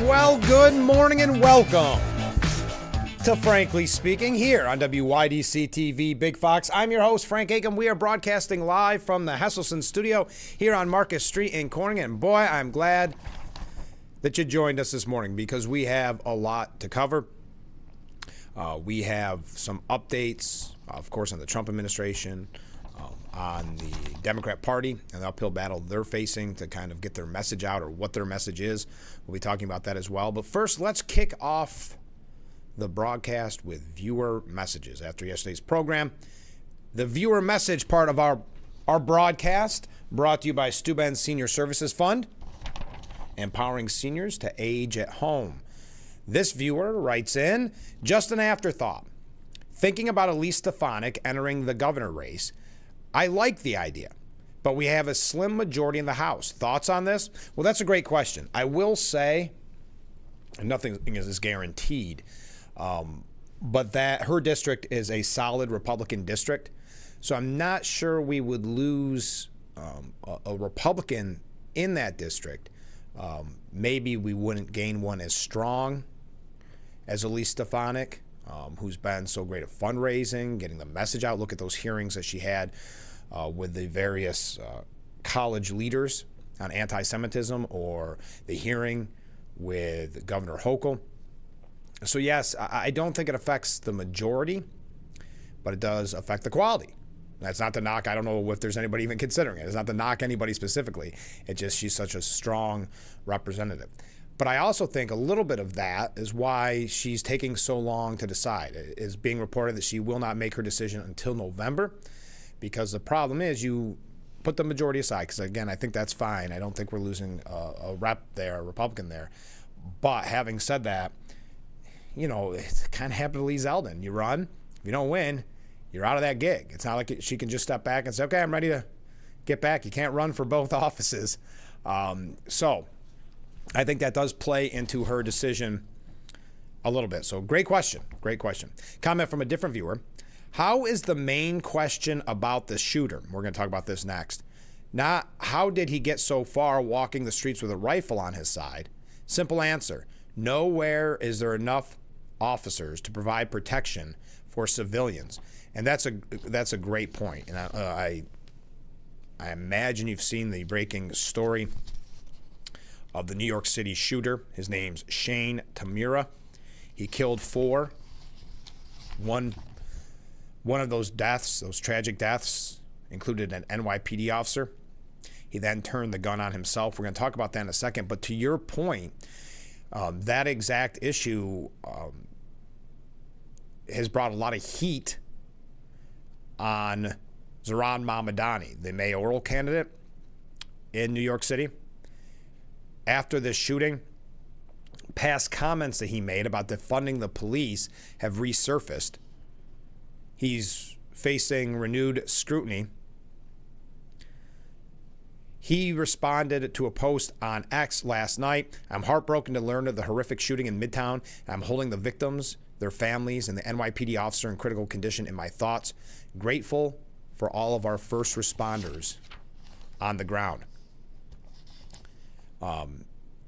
Well, good morning and welcome to Frankly Speaking here on WYDC TV Big Fox. I'm your host, Frank Aiken. We are broadcasting live from the Hesselson studio here on Marcus Street in Corning. And boy, I'm glad that you joined us this morning because we have a lot to cover. We have some updates, of course, on the Trump administration, on the Democrat Party and the uphill battle they're facing to kind of get their message out or what their message is. We'll be talking about that as well. But first, let's kick off the broadcast with viewer messages after yesterday's program. The viewer message part of our broadcast brought to you by Steuben Senior Services Fund, empowering seniors to age at home. This viewer writes in, just an afterthought. Thinking about Elise Stefanik entering the governor race, I like the idea, but we have a slim majority in the House. Thoughts on this? Well, that's a great question. I will say, and nothing is guaranteed, but that her district is a solid Republican district. So I'm not sure we would lose a Republican in that district. Maybe we wouldn't gain one as strong as Elise Stefanik, who's been so great at fundraising, getting the message out. Look at those hearings that she had with the various college leaders on anti-Semitism, or the hearing with Governor Hochul. So yes, I don't think it affects the majority, but it does affect the quality. That's not to knock. I don't know if there's anybody even considering it. It's not to knock anybody specifically. It's just she's such a strong representative. But I also think a little bit of that is why she's taking so long to decide. It is being reported that she will not make her decision until November, because the problem is you put the majority aside, because, again, I think that's fine. I don't think we're losing a rep there, a Republican there. But having said that, you know, it's kind of happened to Lee Zeldin. You run. If you don't win, you're out of that gig. It's not like she can just step back and say, okay, I'm ready to get back. You can't run for both offices. So I think that does play into her decision a little bit. So great question. Great question. Comment from a different viewer. How is the main question about the shooter? We're going to talk about this next. Not how did he get so far walking the streets with a rifle on his side? Simple answer. Nowhere is there enough officers to provide protection for civilians. And that's a great point. And I imagine you've seen the breaking story of the New York City shooter. His name's Shane Tamura. He killed 4. One of those deaths, those tragic deaths, included an NYPD officer. He then turned the gun on himself. We're going to talk about that in a second. But to your point, that exact issue has brought a lot of heat on Zohran Mamdani, the mayoral candidate in New York City. After this shooting, past comments that he made about defunding the police have resurfaced. He's facing renewed scrutiny. He responded to a post on X last night. I'm heartbroken to learn of the horrific shooting in Midtown. I'm holding the victims, their families, and the NYPD officer in critical condition in my thoughts. Grateful for all of our first responders on the ground.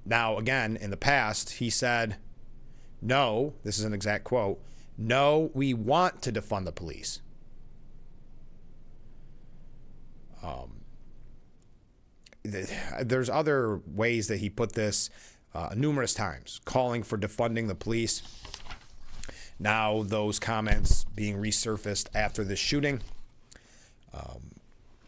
Now, again, in the past, he said, no, this is an exact quote, no, we want to defund the police. There's other ways that he put this numerous times, calling for defunding the police. Now those comments being resurfaced after the shooting.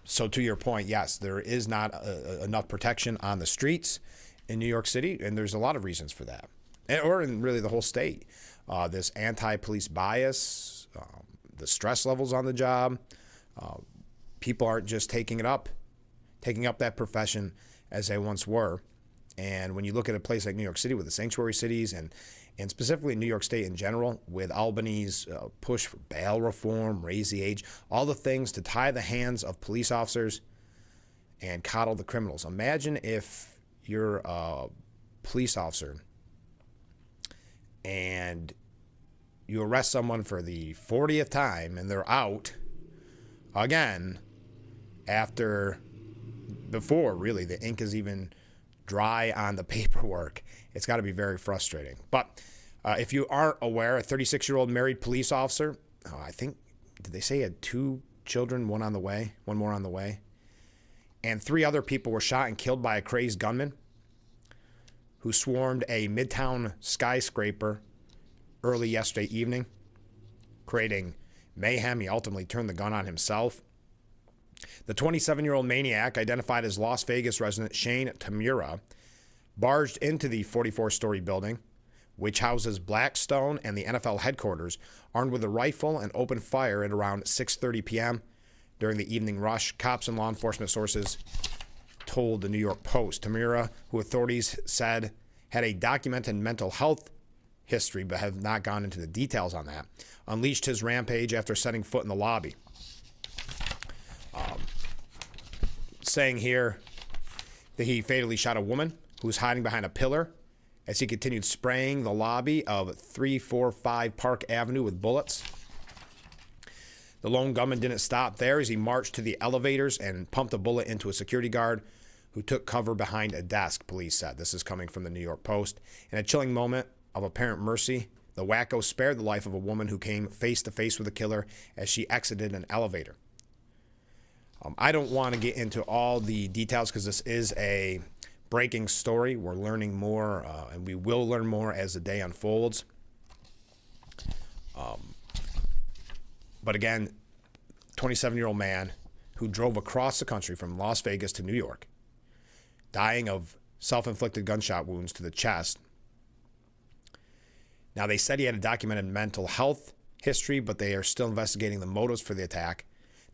So to your point, yes, there is not enough protection on the streets in New York City, and there's a lot of reasons for that, or in really the whole state. This anti-police bias, the stress levels on the job. People aren't just taking up that profession as they once were. And when you look at a place like New York City with the sanctuary cities and specifically New York State in general, with Albany's push for bail reform, raise the age, all the things to tie the hands of police officers and coddle the criminals. Imagine if you're a police officer and you arrest someone for the 40th time and they're out again before really the ink is even dry on the paperwork. It's got to be very frustrating. But if you aren't aware, a 36-year-old married police officer, I think, did they say he had 2 children, one more on the way, and 3 other people were shot and killed by a crazed gunman who swarmed a Midtown skyscraper early yesterday evening, creating mayhem. He ultimately turned the gun on himself. The 27-year-old maniac, identified as Las Vegas resident Shane Tamura, barged into the 44-story building, which houses Blackstone and the NFL headquarters, armed with a rifle and opened fire at around 6:30 p.m. during the evening rush. Cops and law enforcement sources told the New York Post. Tamura, who authorities said had a documented mental health history but have not gone into the details on that, unleashed his rampage after setting foot in the lobby. Saying here that he fatally shot a woman who was hiding behind a pillar as he continued spraying the lobby of 345 Park Avenue with bullets. The lone gunman didn't stop there as he marched to the elevators and pumped a bullet into a security guard who took cover behind a desk, police said. This is coming from the New York Post. In a chilling moment of apparent mercy, the wacko spared the life of a woman who came face to face with the killer as she exited an elevator. I don't want to get into all the details because this is a breaking story. We're learning more, and we will learn more as the day unfolds. But again, 27-year-old man who drove across the country from Las Vegas to New York, dying of self-inflicted gunshot wounds to the chest. Now, they said he had a documented mental health history, but they are still investigating the motives for the attack.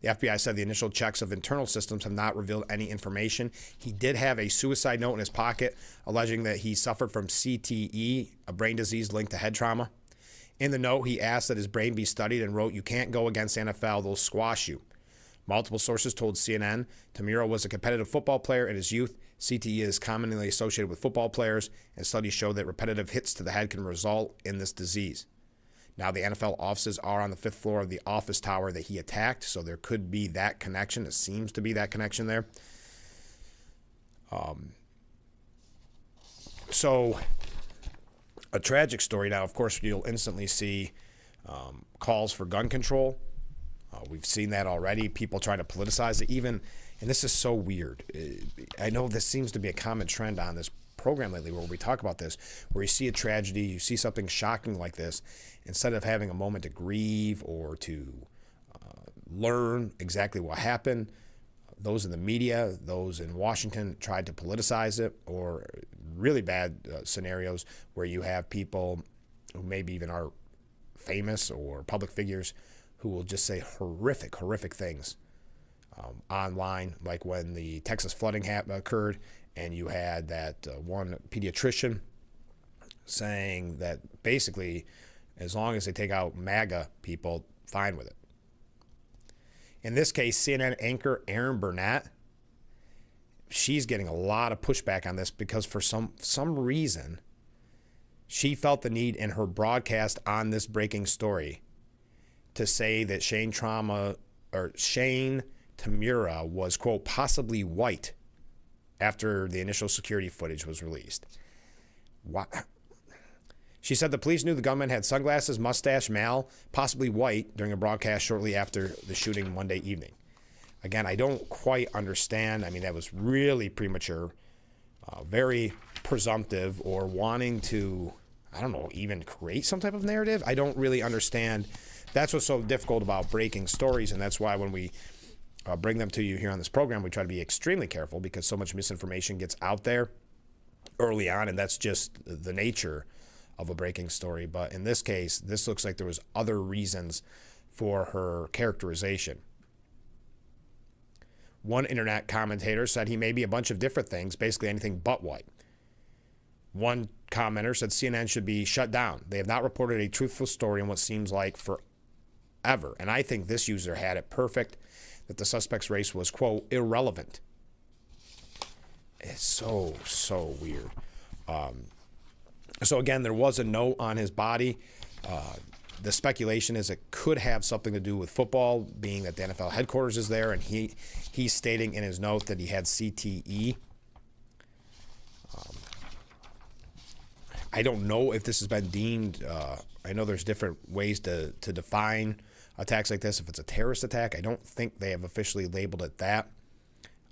The FBI said the initial checks of internal systems have not revealed any information. He did have a suicide note in his pocket alleging that he suffered from CTE, a brain disease linked to head trauma. In the note, he asked that his brain be studied and wrote, "You can't go against NFL, they'll squash you." Multiple sources told CNN Tamura was a competitive football player in his youth. CTE is commonly associated with football players, and studies show that repetitive hits to the head can result in this disease. Now, the NFL offices are on the 5th floor of the office tower that he attacked, so there could be that connection. It seems to be that connection there. So, a tragic story. Now, of course, you'll instantly see calls for gun control. We've seen that already. People trying to politicize it even, and this is so weird. I know this seems to be a common trend on this program lately where we talk about this, where you see a tragedy, you see something shocking like this, instead of having a moment to grieve or to learn exactly what happened, those in the media, those in Washington tried to politicize it, or really bad scenarios where you have people who maybe even are famous or public figures who will just say horrific things online, like when the Texas flooding occurred, and you had that one pediatrician saying that basically, as long as they take out MAGA people, fine with it. In this case, CNN anchor Erin Burnett, she's getting a lot of pushback on this because for some reason, she felt the need in her broadcast on this breaking story to say that Shane Tamura was, quote, possibly white after the initial security footage was released. What? She said the police knew the gunman had sunglasses, mustache, male, possibly white, during a broadcast shortly after the shooting Monday evening. Again, I don't quite understand. I mean, that was really premature, very presumptive, or wanting to, I don't know, even create some type of narrative. I don't really understand. That's what's so difficult about breaking stories, and that's why when we bring them to you here on this program, we try to be extremely careful because so much misinformation gets out there early on, and that's just the nature of a breaking story. But in this case, this looks like there was other reasons for her characterization. One internet commentator said he may be a bunch of different things, basically anything but white. One commenter said CNN should be shut down. They have not reported a truthful story in what seems like forever. And I think this user had it perfect, that the suspect's race was, quote, irrelevant. It's so weird. So again, there was a note on his body. The speculation is it could have something to do with football, being that the NFL headquarters is there, and he's stating in his note that he had CTE. I don't know if this has been deemed, I know there's different ways to define attacks like this. If it's a terrorist attack, I don't think they have officially labeled it that,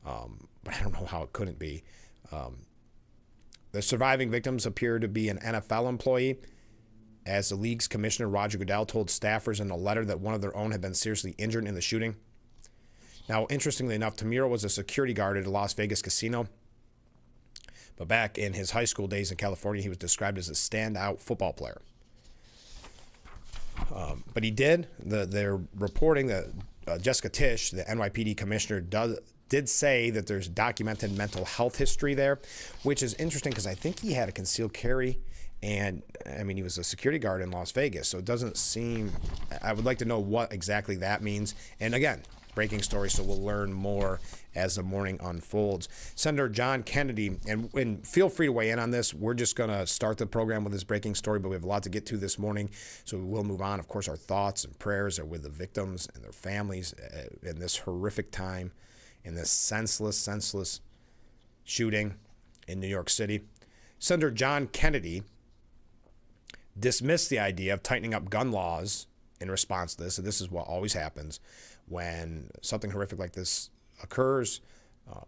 but I don't know how it couldn't be. The surviving victims appear to be an NFL employee, as the league's commissioner, Roger Goodell, told staffers in a letter that one of their own had been seriously injured in the shooting. Now, interestingly enough, Tamura was a security guard at a Las Vegas casino. But back in his high school days in California, he was described as a standout football player. But he did. They're reporting that Jessica Tisch, the NYPD commissioner, did say that there's documented mental health history there, which is interesting because I think he had a concealed carry. And, I mean, he was a security guard in Las Vegas, so it doesn't seem... I would like to know what exactly that means. And, again, breaking story, so we'll learn more as the morning unfolds. Senator John Kennedy, and feel free to weigh in on this. We're just going to start the program with this breaking story, but we have a lot to get to this morning, so we will move on. Of course, our thoughts and prayers are with the victims and their families in this horrific time, in this senseless shooting in New York City. Senator John Kennedy dismissed the idea of tightening up gun laws in response to this. And this is what always happens when something horrific like this occurs.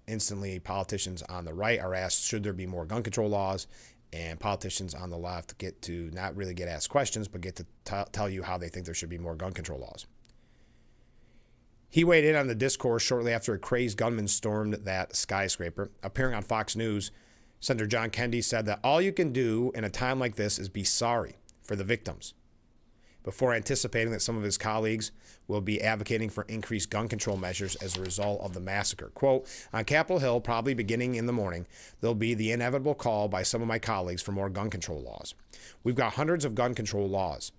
Instantly, politicians on the right are asked, should there be more gun control laws? And politicians on the left get to not really get asked questions, but get to tell you how they think there should be more gun control laws. He weighed in on the discourse shortly after a crazed gunman stormed that skyscraper. Appearing on Fox News, Senator John Kennedy said that all you can do in a time like this is be sorry for the victims, before anticipating that some of his colleagues will be advocating for increased gun control measures as a result of the massacre. Quote, on Capitol Hill, probably beginning in the morning, there'll be the inevitable call by some of my colleagues for more gun control laws. We've got hundreds of gun control laws,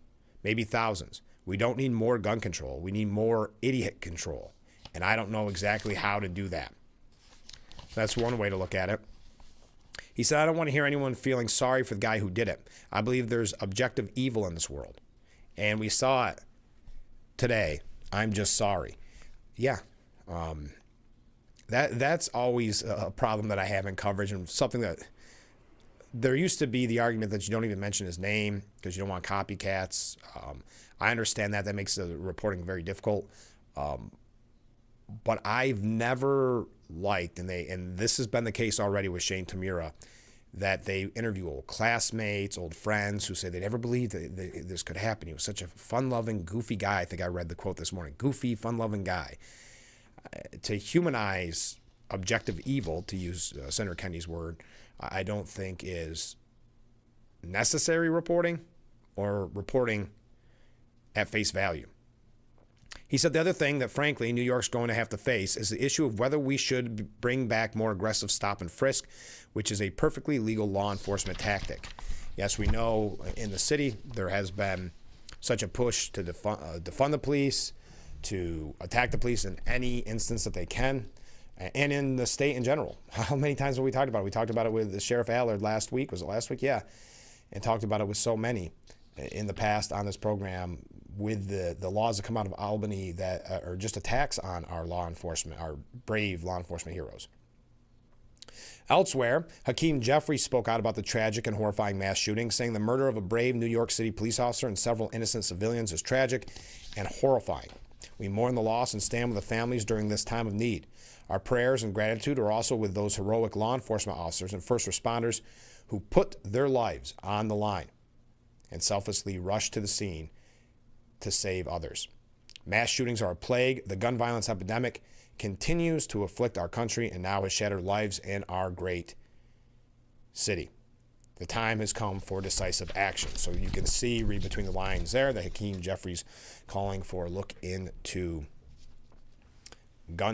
maybe thousands. We don't need more gun control. We need more idiot control. And I don't know exactly how to do that. That's one way to look at it. He said, I don't want to hear anyone feeling sorry for the guy who did it. I believe there's objective evil in this world. And we saw it today. I'm just sorry. Yeah. That's always a problem that I have in coverage, and something that there used to be the argument that you don't even mention his name because you don't want copycats. I understand that. That makes the reporting very difficult. But I've never liked, and this has been the case already with Shane Tamura, that they interview old classmates, old friends who say they never believed that this could happen. He was such a fun-loving, goofy guy. I think I read the quote this morning. Goofy, fun-loving guy. To humanize objective evil, to use Senator Kennedy's word, I don't think is necessary reporting or reporting at face value. He said the other thing that, frankly, New York's going to have to face is the issue of whether we should bring back more aggressive stop and frisk, which is a perfectly legal law enforcement tactic. Yes, we know in the city there has been such a push to defund the police, to attack the police in any instance that they can, and in the state in general. How many times have we talked about it? We talked about it with the Sheriff Allard last week. Was it last week? Yeah. And talked about it with so many in the past on this program, with the laws that come out of Albany that are just attacks on our law enforcement, our brave law enforcement heroes. Elsewhere, Hakeem Jeffries spoke out about the tragic and horrifying mass shooting, saying the murder of a brave New York City police officer and several innocent civilians is tragic and horrifying. We mourn the loss and stand with the families during this time of need. Our prayers and gratitude are also with those heroic law enforcement officers and first responders who put their lives on the line and selflessly rushed to the scene to save others. Mass shootings are a plague. The gun violence epidemic continues to afflict our country and now has shattered lives in our great city. The time has come for decisive action. So you can see, read between the lines there, that Hakeem Jeffries calling for a look into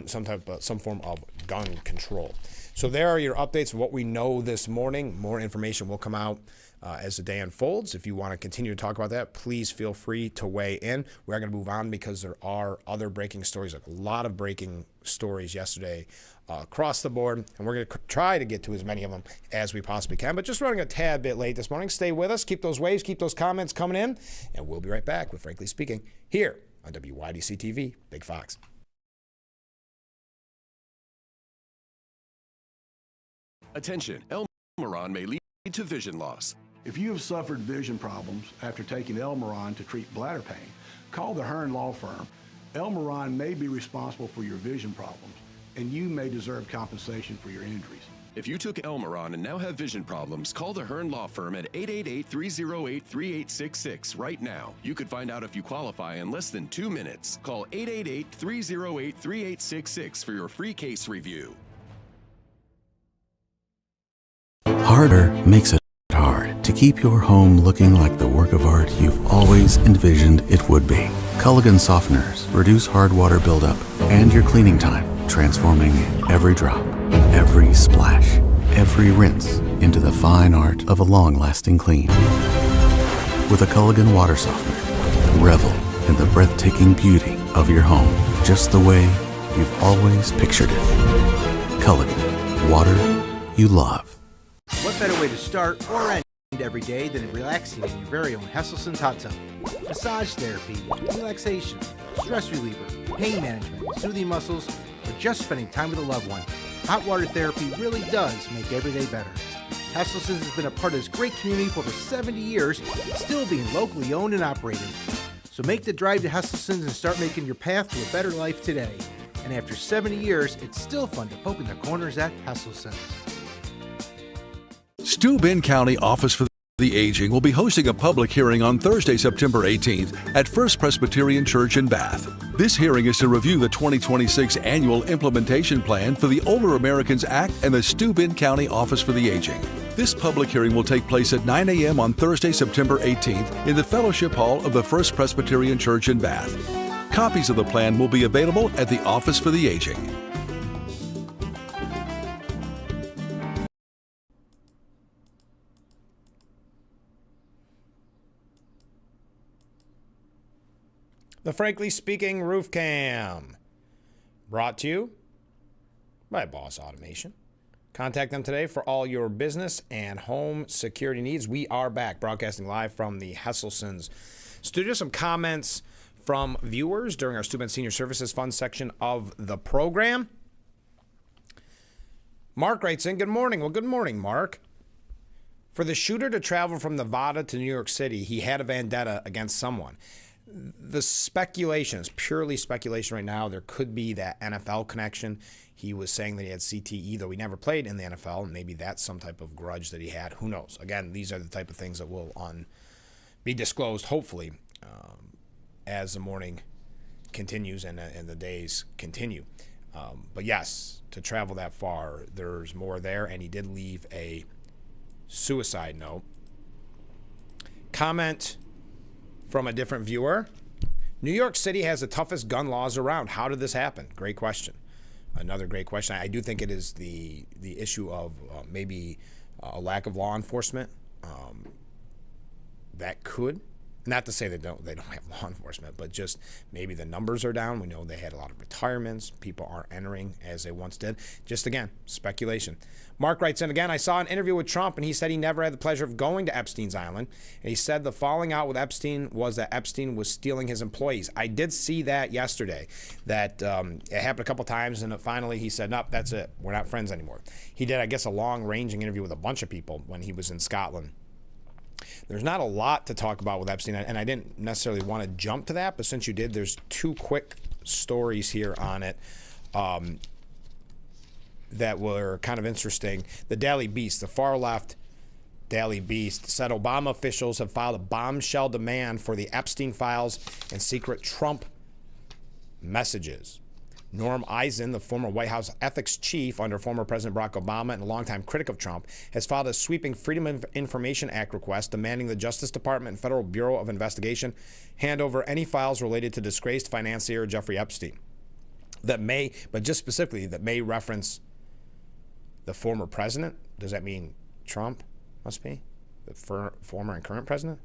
some form of gun control. So there are your updates of what we know this morning. More information will come out as the day unfolds. If you want to continue to talk about that, please feel free to weigh in. We're going to move on because there are other breaking stories, like a lot of breaking stories yesterday across the board, and we're going to try to get to as many of them as we possibly can, but just running a tad bit late this morning. Stay with us. Keep those waves, keep those comments coming in, and we'll be right back with Frankly Speaking here on WYDC TV, Big Fox. Attention, Elmeron may lead to vision loss. If you have suffered vision problems after taking Elmeron to treat bladder pain, call the Hearn Law Firm. Elmeron may be responsible for your vision problems, and you may deserve compensation for your injuries. If you took Elmeron and now have vision problems, call the Hearn Law Firm at 888-308-3866 right now. You could find out if you qualify in less than 2 minutes. Call 888-308-3866 for your free case review. Harder makes it hard to keep your home looking like the work of art you've always envisioned it would be. Culligan softeners reduce hard water buildup and your cleaning time, transforming every drop, every splash, every rinse into the fine art of a long-lasting clean. With a Culligan water softener, revel in the breathtaking beauty of your home, just the way you've always pictured it. Culligan, water you love. What better way to start or end every day than relaxing in your very own Hesselson's hot tub? Massage therapy, relaxation, stress reliever, pain management, soothing muscles, or just spending time with a loved one. Hot water therapy really does make every day better. Hesselson's has been a part of this great community for over 70 years, still being locally owned and operated. So make the drive to Hesselson's and start making your path to a better life today. And after 70 years, it's still fun to poke in the corners at Hesselson's. Steuben County Office for the Aging will be hosting a public hearing on Thursday, September 18th at First Presbyterian Church in Bath. This hearing is to review the 2026 Annual Implementation Plan for the Older Americans Act and the Steuben County Office for the Aging. This public hearing will take place at 9 a.m. on Thursday, September 18th in the Fellowship Hall of the First Presbyterian Church in Bath. Copies of the plan will be available at the Office for the Aging. The Frankly Speaking Roof Cam, brought to you by Boss Automation. Contact them today for all your business and home security needs. We are back, broadcasting live from the Hesselson's studio. Some comments from viewers during our Steuben Senior Services Fund section of the program. Mark writes in, good morning. Well, good morning, Mark. For the shooter to travel from Nevada to New York City, he had a vendetta against someone. The speculation is purely speculation right now. There could be that NFL connection. He was saying that he had CTE, though he never played in the NFL, and maybe that's some type of grudge that he had. Who knows? Again, these are the type of things that will be disclosed, hopefully, as the morning continues and the days continue. But yes, to travel that far, there's more there, and he did leave a suicide note. Comment from a different viewer. New York City has the toughest gun laws around. How did this happen? Great question. Another great question. I do think it is the issue of maybe a lack of law enforcement. That could, not to say they don't have law enforcement, but just maybe the numbers are down. We know they had a lot of retirements. People aren't entering as they once did. Just again, speculation. Mark writes in again, I saw an interview with Trump and he said he never had the pleasure of going to Epstein's Island. And he said the falling out with Epstein was that Epstein was stealing his employees. I did see that yesterday, that it happened a couple times and finally he said, nope, that's it. We're not friends anymore. He did, I guess, a long-ranging interview with a bunch of people when he was in Scotland. There's not a lot to talk about with Epstein, and I didn't necessarily want to jump to that, but since you did, there's two quick stories here on it that were kind of interesting. The Daily Beast, the far-left Daily Beast, said Obama officials have filed a bombshell demand for the Epstein files and secret Trump messages. Norm Eisen, the former White House ethics chief under former President Barack Obama and a longtime critic of Trump, has filed a sweeping Freedom of Information Act request demanding the Justice Department and Federal Bureau of Investigation hand over any files related to disgraced financier Jeffrey Epstein that may, but just specifically, that may reference the former president. Does that mean Trump must be the former and current president?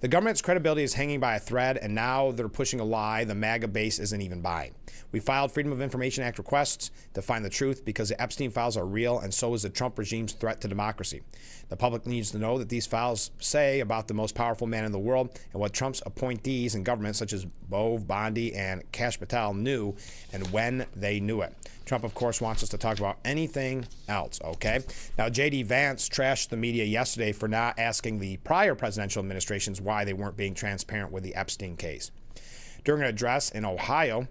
The government's credibility is hanging by a thread, and now they're pushing a lie the MAGA base isn't even buying. We filed Freedom of Information Act requests to find the truth because the Epstein files are real, and so is the Trump regime's threat to democracy. The public needs to know that these files say about the most powerful man in the world and what Trump's appointees in government, such as Bove, Bondi, and Kash Patel, knew and when they knew it. Trump, of course, wants us to talk about anything else, okay? Now, J.D. Vance trashed the media yesterday for not asking the prior presidential administrations why they weren't being transparent with the Epstein case. During an address in Ohio,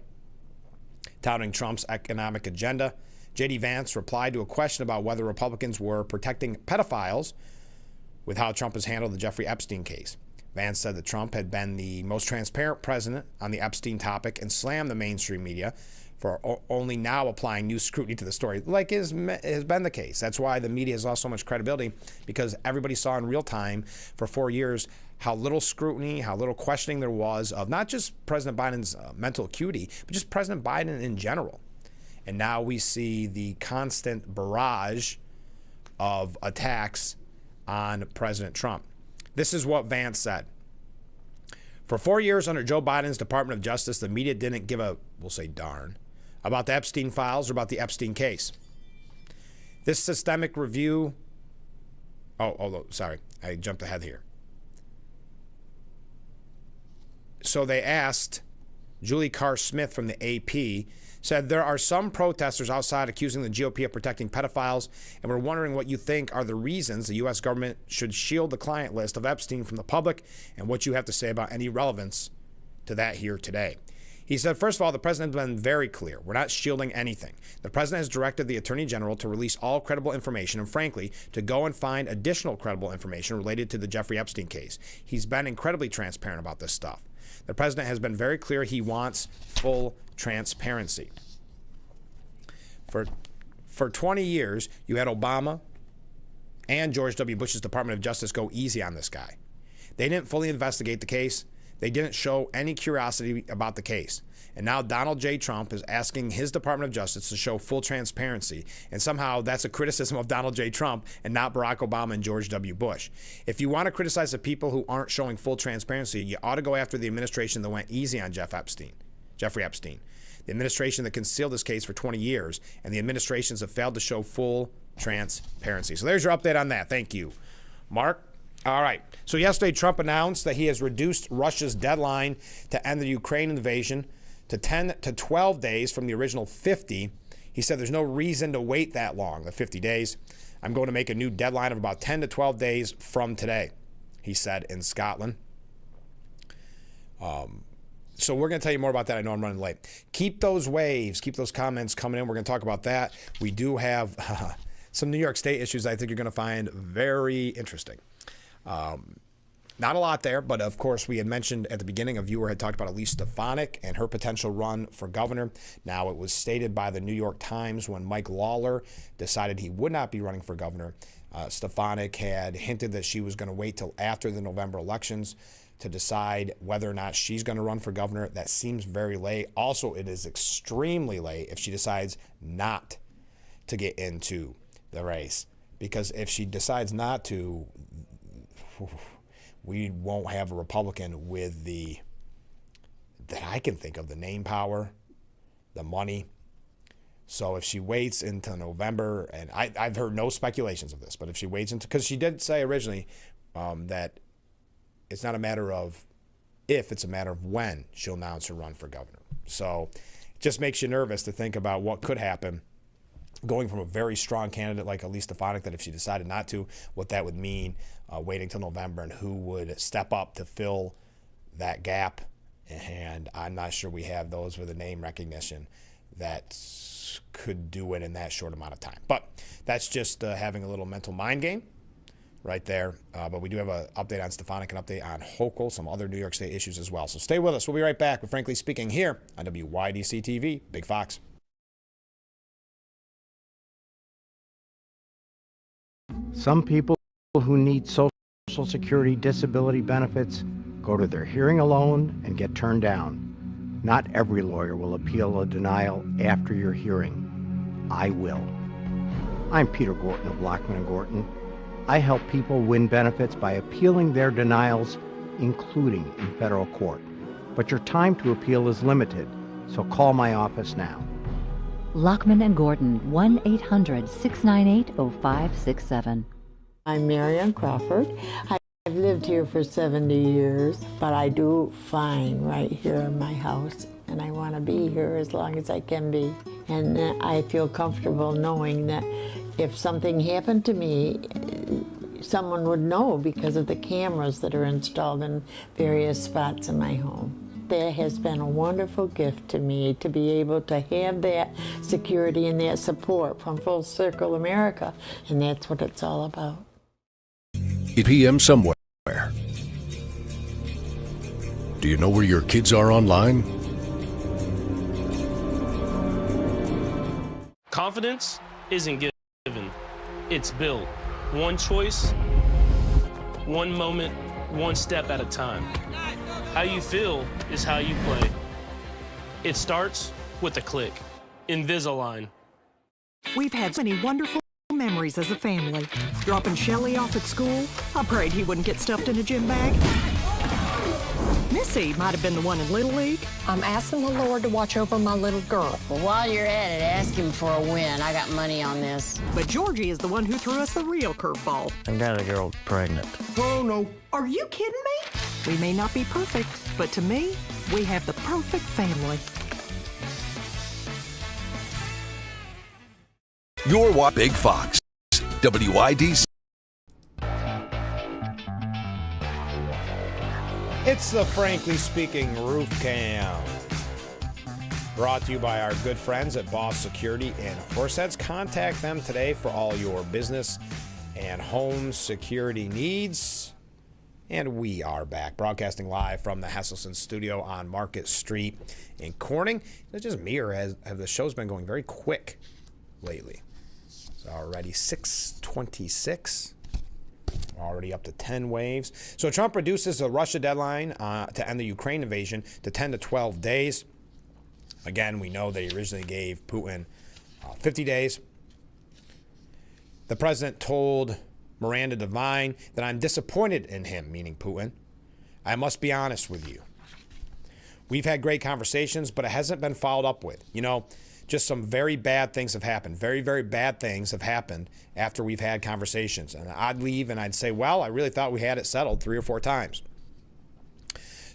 touting Trump's economic agenda, J.D. Vance replied to a question about whether Republicans were protecting pedophiles with how Trump has handled the Jeffrey Epstein case. Vance said that Trump had been the most transparent president on the Epstein topic and slammed the mainstream media for only now applying new scrutiny to the story, like has been the case. That's why the media has lost so much credibility, because everybody saw in real time for 4 years how little scrutiny, how little questioning there was of not just President Biden's mental acuity, but just President Biden in general. And now we see the constant barrage of attacks on President Trump. This is what Vance said. For 4 years under Joe Biden's Department of Justice, the media didn't give a, we'll say darn, about the Epstein files or about the Epstein case. This systemic review, sorry, I jumped ahead here. So they asked, Julie Carr Smith from the AP said, there are some protesters outside accusing the GOP of protecting pedophiles, and we're wondering what you think are the reasons the U.S. government should shield the client list of Epstein from the public, and what you have to say about any relevance to that here today. He said, first of all, the president has been very clear. We're not shielding anything. The president has directed the attorney general to release all credible information and, frankly, to go and find additional credible information related to the Jeffrey Epstein case. He's been incredibly transparent about this stuff. The president has been very clear he wants full transparency. For 20 years, you had Obama and George W. Bush's Department of Justice go easy on this guy. They didn't fully investigate the case. They didn't show any curiosity about the case. And now Donald J. Trump is asking his Department of Justice to show full transparency. And somehow that's a criticism of Donald J. Trump and not Barack Obama and George W. Bush. If you want to criticize the people who aren't showing full transparency, you ought to go after the administration that went easy on Jeffrey Epstein. The administration that concealed this case for 20 years, and the administrations have failed to show full transparency. So there's your update on that. Thank you, Mark. All right. So yesterday, Trump announced that he has reduced Russia's deadline to end the Ukraine invasion to 10 to 12 days from the original 50. He said there's no reason to wait that long, the 50 days. I'm going to make a new deadline of about 10 to 12 days from today, he said in Scotland. So we're going to tell you more about that. I know I'm running late. Keep those waves, keep those comments coming in. We're going to talk about that. We do have some New York State issues I think you're going to find very interesting. Not a lot there, but of course we had mentioned at the beginning, a viewer had talked about Elise Stefanik and her potential run for governor. Now it was stated by the New York Times when Mike Lawler decided he would not be running for governor. Stefanik had hinted that she was going to wait till after the November elections to decide whether or not she's going to run for governor. That seems very late. Also, it is extremely late if she decides not to get into the race, because if she decides not to, we won't have a Republican with that I can think of, the name power, the money. So if she waits until November, and I've heard no speculations of this, but if she waits until, because she did say originally that it's not a matter of if, it's a matter of when she'll announce her run for governor. So it just makes you nervous to think about what could happen going from a very strong candidate like Elise Stefanik, that if she decided not to, what that would mean waiting till November, and who would step up to fill that gap. And I'm not sure we have those with a name recognition that could do it in that short amount of time. But that's just having a little mental mind game right there. But we do have an update on Stefanik, an update on Hochul, some other New York State issues as well. So stay with us. We'll be right back with Frankly Speaking here on WYDC TV, Big Fox. Some people who need Social Security disability benefits go to their hearing alone and get turned down. Not every lawyer will appeal a denial after your hearing. I will. I'm Peter Gorton of Lockman & Gorton. I help people win benefits by appealing their denials including in federal court. But your time to appeal is limited, so call my office now. Lockman and Gordon, 1-800-698-0567. I'm Marianne Crawford. I've lived here for 70 years, but I do fine right here in my house, and I want to be here as long as I can be. And I feel comfortable knowing that if something happened to me, someone would know because of the cameras that are installed in various spots in my home. That has been a wonderful gift to me to be able to have that security and that support from Full Circle America, and that's what it's all about. 8 p.m. somewhere. Do you know where your kids are online? Confidence isn't given, it's built. One choice, one moment, one step at a time. How you feel is how you play. It starts with a click. Invisalign. We've had many wonderful memories as a family. Dropping Shelly off at school, I prayed he wouldn't get stuffed in a gym bag. Missy might have been the one in Little League. I'm asking the Lord to watch over my little girl. Well, while you're at it, ask him for a win. I got money on this. But Georgie is the one who threw us the real curveball. I got a girl pregnant. Oh, no. Are you kidding me? We may not be perfect, but to me, we have the perfect family. Your Big Fox, WYDC. It's the Frankly Speaking Roof Cam. Brought to you by our good friends at Boss Security in Horseheads. Contact them today for all your business and home security needs. And we are back, broadcasting live from the Hesselson studio on Market Street in Corning. It's just me, or have the shows been going very quick lately? It's already 6:26. Already up to 10 waves. So Trump reduces the Russia deadline to end the Ukraine invasion to 10 to 12 days. Again, we know that he originally gave Putin 50 days. The president told Miranda Devine that I'm disappointed in him, meaning Putin. I must be honest with you. We've had great conversations, but it hasn't been followed up with. You know, just some very bad things have happened. Very, very bad things have happened after we've had conversations. And I'd leave and I'd say, well, I really thought we had it settled 3 or 4 times.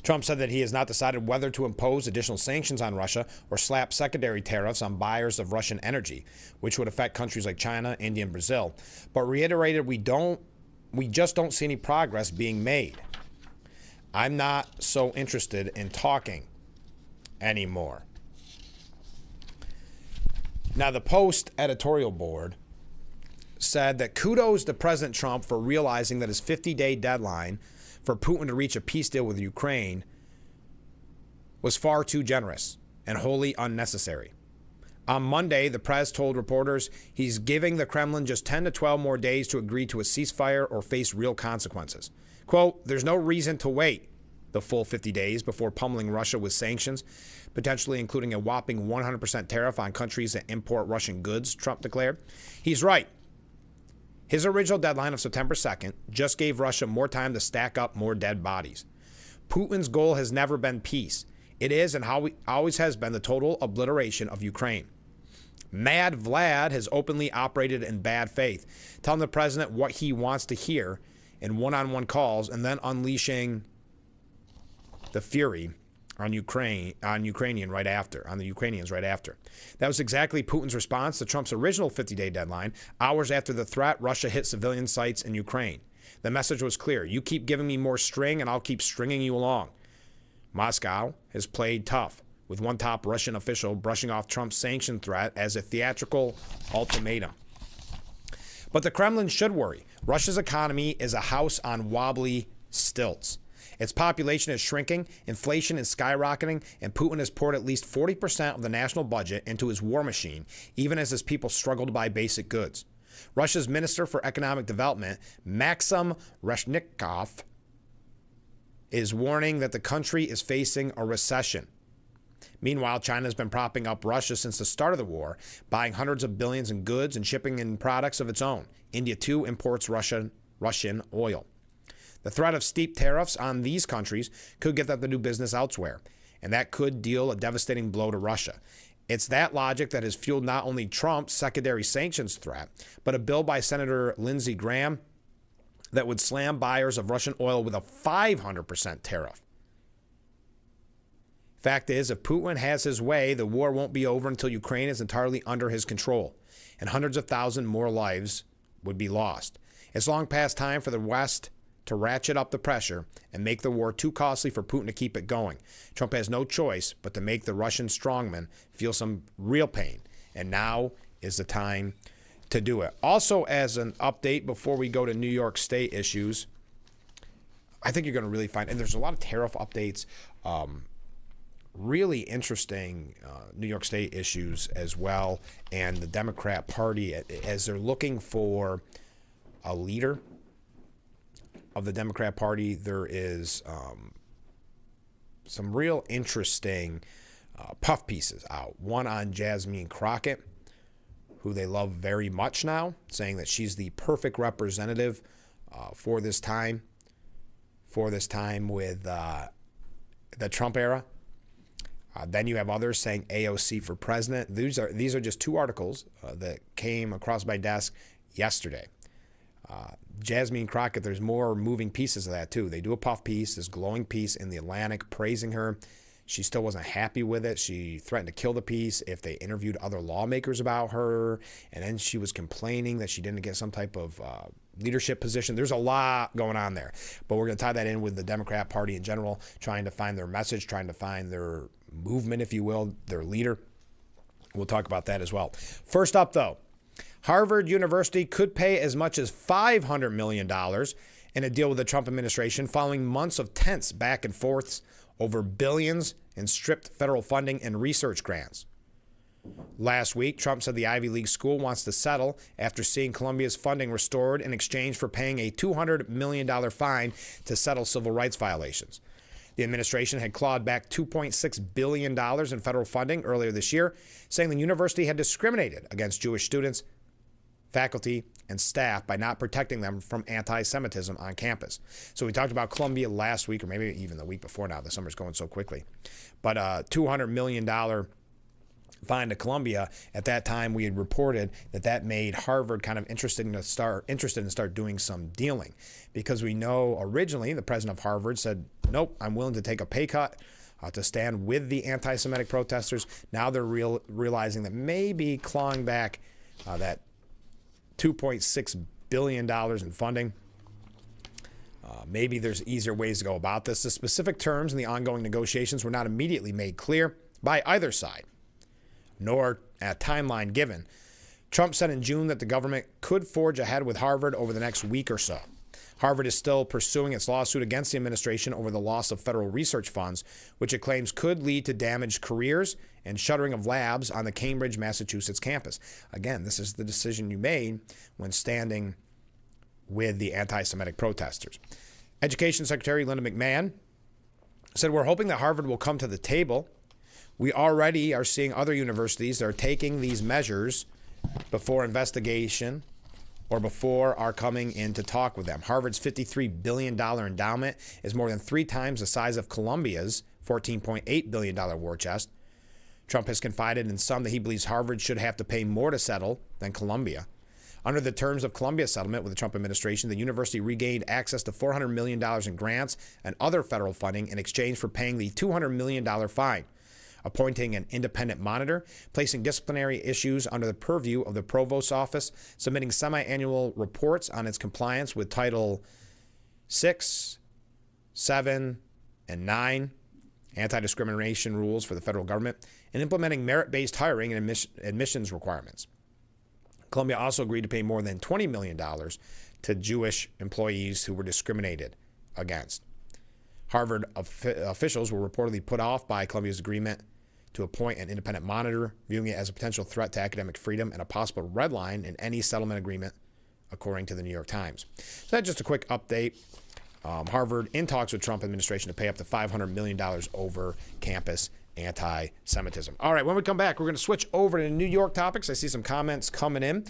Trump said that he has not decided whether to impose additional sanctions on Russia or slap secondary tariffs on buyers of Russian energy, which would affect countries like China, India, and Brazil, but reiterated we just don't see any progress being made. I'm not so interested in talking anymore. Now, the Post editorial board said that kudos to President Trump for realizing that his 50-day deadline for Putin to reach a peace deal with Ukraine was far too generous and wholly unnecessary. On Monday, the press told reporters he's giving the Kremlin just 10 to 12 more days to agree to a ceasefire or face real consequences. Quote, there's no reason to wait the full 50 days before pummeling Russia with sanctions, potentially including a whopping 100% tariff on countries that import Russian goods, Trump declared. He's right. His original deadline of September 2nd just gave Russia more time to stack up more dead bodies. Putin's goal has never been peace. It is and always has been the total obliteration of Ukraine. Mad Vlad has openly operated in bad faith, telling the president what he wants to hear in one-on-one calls and then unleashing the fury on the Ukrainians right after. That was exactly Putin's response to Trump's original 50-day deadline, hours after the threat Russia hit civilian sites in Ukraine. The message was clear. You keep giving me more string and I'll keep stringing you along. Moscow has played tough, with one top Russian official brushing off Trump's sanction threat as a theatrical ultimatum. But the Kremlin should worry. Russia's economy is a house on wobbly stilts. Its population is shrinking, inflation is skyrocketing, and Putin has poured at least 40% of the national budget into his war machine, even as his people struggle to buy basic goods. Russia's Minister for Economic Development, Maxim Reshetnikov, is warning that the country is facing a recession. Meanwhile, China has been propping up Russia since the start of the war, buying hundreds of billions in goods and shipping in products of its own. India, too, imports Russian oil. The threat of steep tariffs on these countries could get them to do business elsewhere, and that could deal a devastating blow to Russia. It's that logic that has fueled not only Trump's secondary sanctions threat, but a bill by Senator Lindsey Graham that would slam buyers of Russian oil with a 500% tariff. Fact is, if Putin has his way, the war won't be over until Ukraine is entirely under his control, and hundreds of thousands more lives would be lost. It's long past time for the West to ratchet up the pressure and make the war too costly for Putin to keep it going. Trump has no choice but to make the Russian strongmen feel some real pain, and now is the time to do it. Also, as an update before we go to New York State issues, I think you're going to really find, and there's a lot of tariff updates, really interesting New York State issues as well, and the Democrat Party, as they're looking for a leader of the Democrat Party, there is some real interesting puff pieces out. One on Jasmine Crockett, who they love very much now, saying that she's the perfect representative for this time with the Trump era. Then you have others saying AOC for president. These are just two articles that came across my desk yesterday. Jasmine Crockett, there's more moving pieces of that too. They do a puff piece, this glowing piece in the Atlantic praising her. She still wasn't happy with it. She threatened to kill the piece if they interviewed other lawmakers about her. And then she was complaining that she didn't get some type of leadership position. There's a lot going on there. But we're going to tie that in with the Democrat Party in general, trying to find their message, trying to find their movement, if you will, their leader. We'll talk about that as well. First up, though, Harvard University could pay as much as $500 million in a deal with the Trump administration following months of tense back and forths over billions in stripped federal funding and research grants. Last week, Trump said the Ivy League school wants to settle after seeing Columbia's funding restored in exchange for paying a $200 million fine to settle civil rights violations. The administration had clawed back $2.6 billion in federal funding earlier this year, saying the university had discriminated against Jewish students, faculty, and staff by not protecting them from anti-Semitism on campus. So we talked about Columbia last week, or maybe even the week before now. The summer's going so quickly. But $200 million fine to Columbia. At that time, we had reported that made Harvard kind of interested in start doing some dealing, because we know originally the president of Harvard said, nope, I'm willing to take a pay cut to stand with the anti-Semitic protesters. Now they're realizing that maybe clawing back that $2.6 billion in funding, maybe there's easier ways to go about this. The specific terms in the ongoing negotiations were not immediately made clear by either side, nor a timeline given. Trump said in June that the government could forge ahead with Harvard over the next week or so. Harvard is still pursuing its lawsuit against the administration over the loss of federal research funds, which it claims could lead to damaged careers and shuttering of labs on the Cambridge, Massachusetts campus. Again, this is the decision you made when standing with the anti-Semitic protesters. Education Secretary Linda McMahon said, we're hoping that Harvard will come to the table. We already are seeing other universities that are taking these measures before investigation or before our coming in to talk with them. Harvard's $53 billion endowment is more than 3 times the size of Columbia's $14.8 billion war chest. Trump has confided in some that he believes Harvard should have to pay more to settle than Columbia. Under the terms of Columbia's settlement with the Trump administration, the university regained access to $400 million in grants and other federal funding in exchange for paying the $200 million fine, appointing an independent monitor, placing disciplinary issues under the purview of the provost's office, submitting semi-annual reports on its compliance with Title 6, 7, and 9 anti-discrimination rules for the federal government, and implementing merit-based hiring and admissions requirements. Columbia also agreed to pay more than $20 million to Jewish employees who were discriminated against. Harvard officials were reportedly put off by Columbia's agreement to appoint an independent monitor, viewing it as a potential threat to academic freedom and a possible red line in any settlement agreement, according to the New York Times. So that's just a quick update. Harvard in talks with Trump administration to pay up to $500 million over campus anti-Semitism. All right, when we come back, we're going to switch over to New York topics. I see some comments coming in.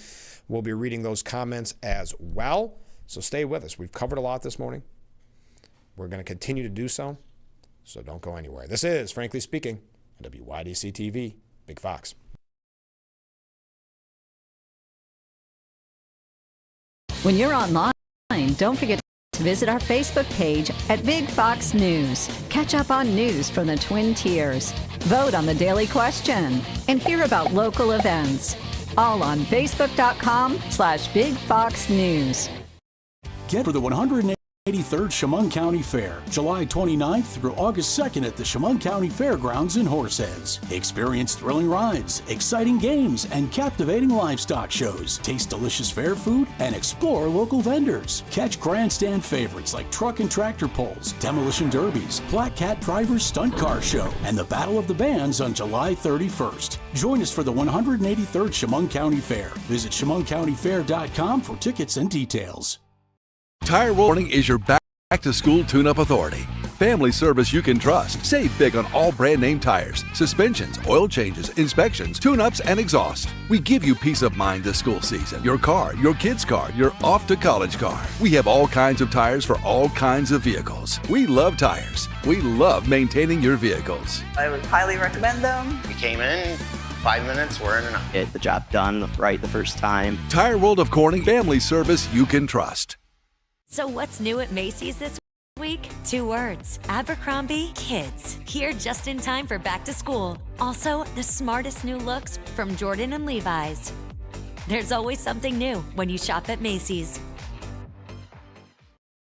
We'll be reading those comments as well. So stay with us. We've covered a lot this morning. We're going to continue to do so, so don't go anywhere. This is Frankly Speaking on WYDC TV, Big Fox. When you're online, don't forget to visit our Facebook page at Big Fox News. Catch up on news from the Twin Tiers. Vote on the daily question and hear about local events. All on Facebook.com/Big Fox News. Get for the 183rd Chemung County Fair, July 29th through August 2nd at the Chemung County Fairgrounds in Horseheads. Experience thrilling rides, exciting games, and captivating livestock shows. Taste delicious fair food and explore local vendors. Catch grandstand favorites like truck and tractor pulls, demolition derbies, Black Cat Drivers Stunt Car Show, and the Battle of the Bands on July 31st. Join us for the 183rd Chemung County Fair. Visit ChemungCountyFair.com for tickets and details. Tire Warning is your back-to-school tune-up authority. Family service you can trust. Save big on all brand name tires, suspensions, oil changes, inspections, tune-ups, and exhaust. We give you peace of mind this school season. Your car, your kid's car, your off-to-college car. We have all kinds of tires for all kinds of vehicles. We love tires. We love maintaining your vehicles. I would highly recommend them. We came in, 5 minutes, we're in and out. Get the job done right the first time. Tire World of Corning, family service you can trust. So what's new at Macy's this week? 2 words. Abercrombie Kids. Here just in time for back to school. Also, the smartest new looks from Jordan and Levi's. There's always something new when you shop at Macy's.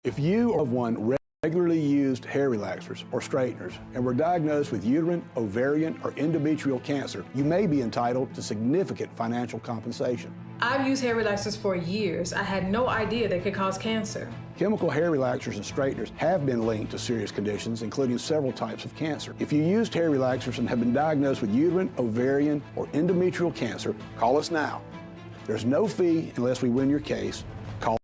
If you have one regularly used hair relaxers or straighteners and were diagnosed with uterine, ovarian, or endometrial cancer, you may be entitled to significant financial compensation. I've used hair relaxers for years. I had no idea they could cause cancer. Chemical hair relaxers and straighteners have been linked to serious conditions, including several types of cancer. If you used hair relaxers and have been diagnosed with uterine, ovarian, or endometrial cancer, call us now. There's no fee unless we win your case. Call.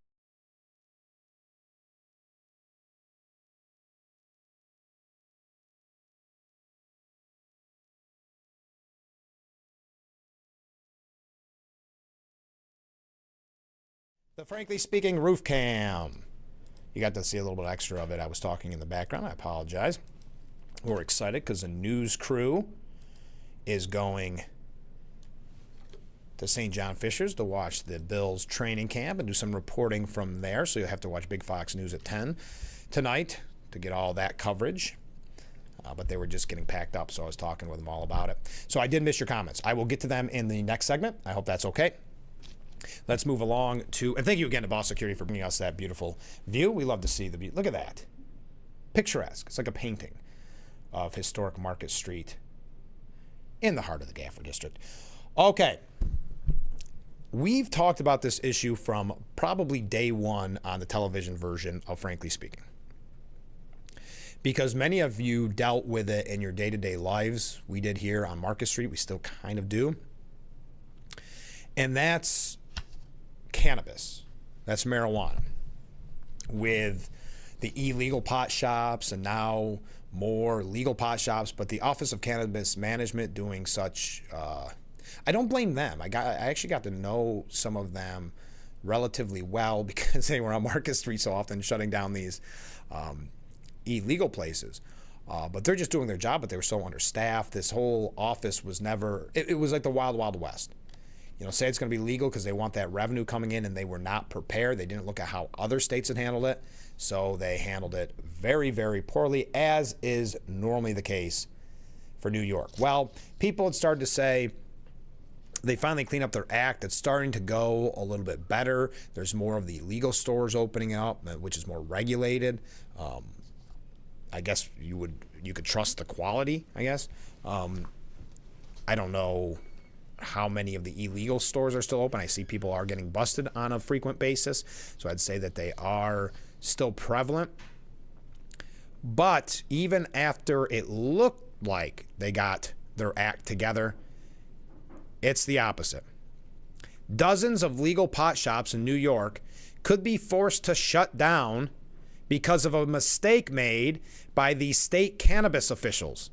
The Frankly Speaking roof cam. You got to see a little bit extra of it. I was talking in the background. I apologize. We're excited because the news crew is going to St. John Fisher's to watch the Bills training camp and do some reporting from there. So you'll have to watch Big Fox News at 10 tonight to get all that coverage. But they were just getting packed up, so I was talking with them all about it. So I did miss your comments. I will get to them in the next segment. I hope that's okay. Let's move along to, and thank you again to Boss Security for bringing us that beautiful view. We love to see the view. Look at that. Picturesque. It's like a painting of historic Market Street in the heart of the Gaffer District. Okay. We've talked about this issue from probably day one on the television version of Frankly Speaking, because many of you dealt with it in your day-to-day lives. We did here on Market Street. We still kind of do. And that's cannabis. That's marijuana. With the illegal pot shops and now more legal pot shops, but the Office of Cannabis Management doing such, I don't blame them. I actually got to know some of them relatively well because they were on Market Street so often, shutting down these illegal places. But they're just doing their job, but they were so understaffed. This whole office was never, it was like the Wild Wild West. You know, say it's going to be legal because they want that revenue coming in, and they were not prepared. They didn't look at how other states had handled it. So they handled it very, very poorly, as is normally the case for New York. Well, people had started to say they finally cleaned up their act. It's starting to go a little bit better. There's more of the legal stores opening up, which is more regulated. I guess you could trust the quality, I guess. I don't know how many of the illegal stores are still open. I see people are getting busted on a frequent basis, so I'd say that they are still prevalent. But even after it looked like they got their act together, it's the opposite. Dozens of legal pot shops in New York could be forced to shut down because of a mistake made by the state cannabis officials.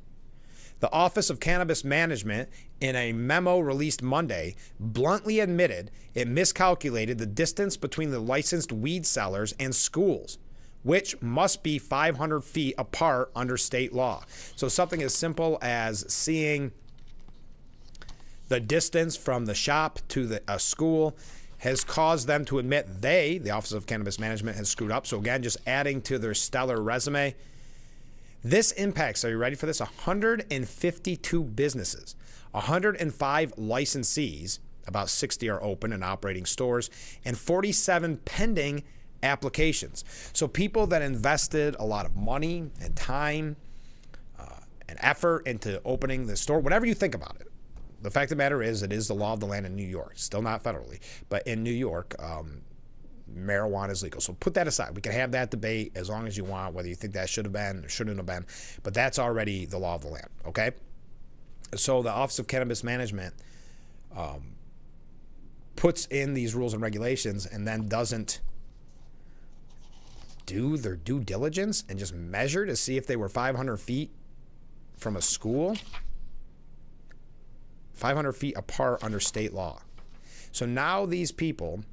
The Office of Cannabis Management, in a memo released Monday, bluntly admitted it miscalculated the distance between the licensed weed sellers and schools, which must be 500 feet apart under state law. So something as simple as seeing the distance from the shop to a school has caused them to admit the Office of Cannabis Management, has screwed up. So again, just adding to their stellar resume. This impacts, are you ready for this? 152 businesses, 105 licensees, about 60 are open and operating stores, and 47 pending applications. So people that invested a lot of money and time and effort into opening the store, whatever you think about it. The fact of the matter is, it is the law of the land in New York. Still not federally, but in New York, marijuana is legal. So put that aside. We can have that debate as long as you want, whether you think that should have been or shouldn't have been, but that's already the law of the land, okay? So the Office of Cannabis Management puts in these rules and regulations and then doesn't do their due diligence and just measure to see if they were 500 feet from a school, 500 feet apart under state law. So now these people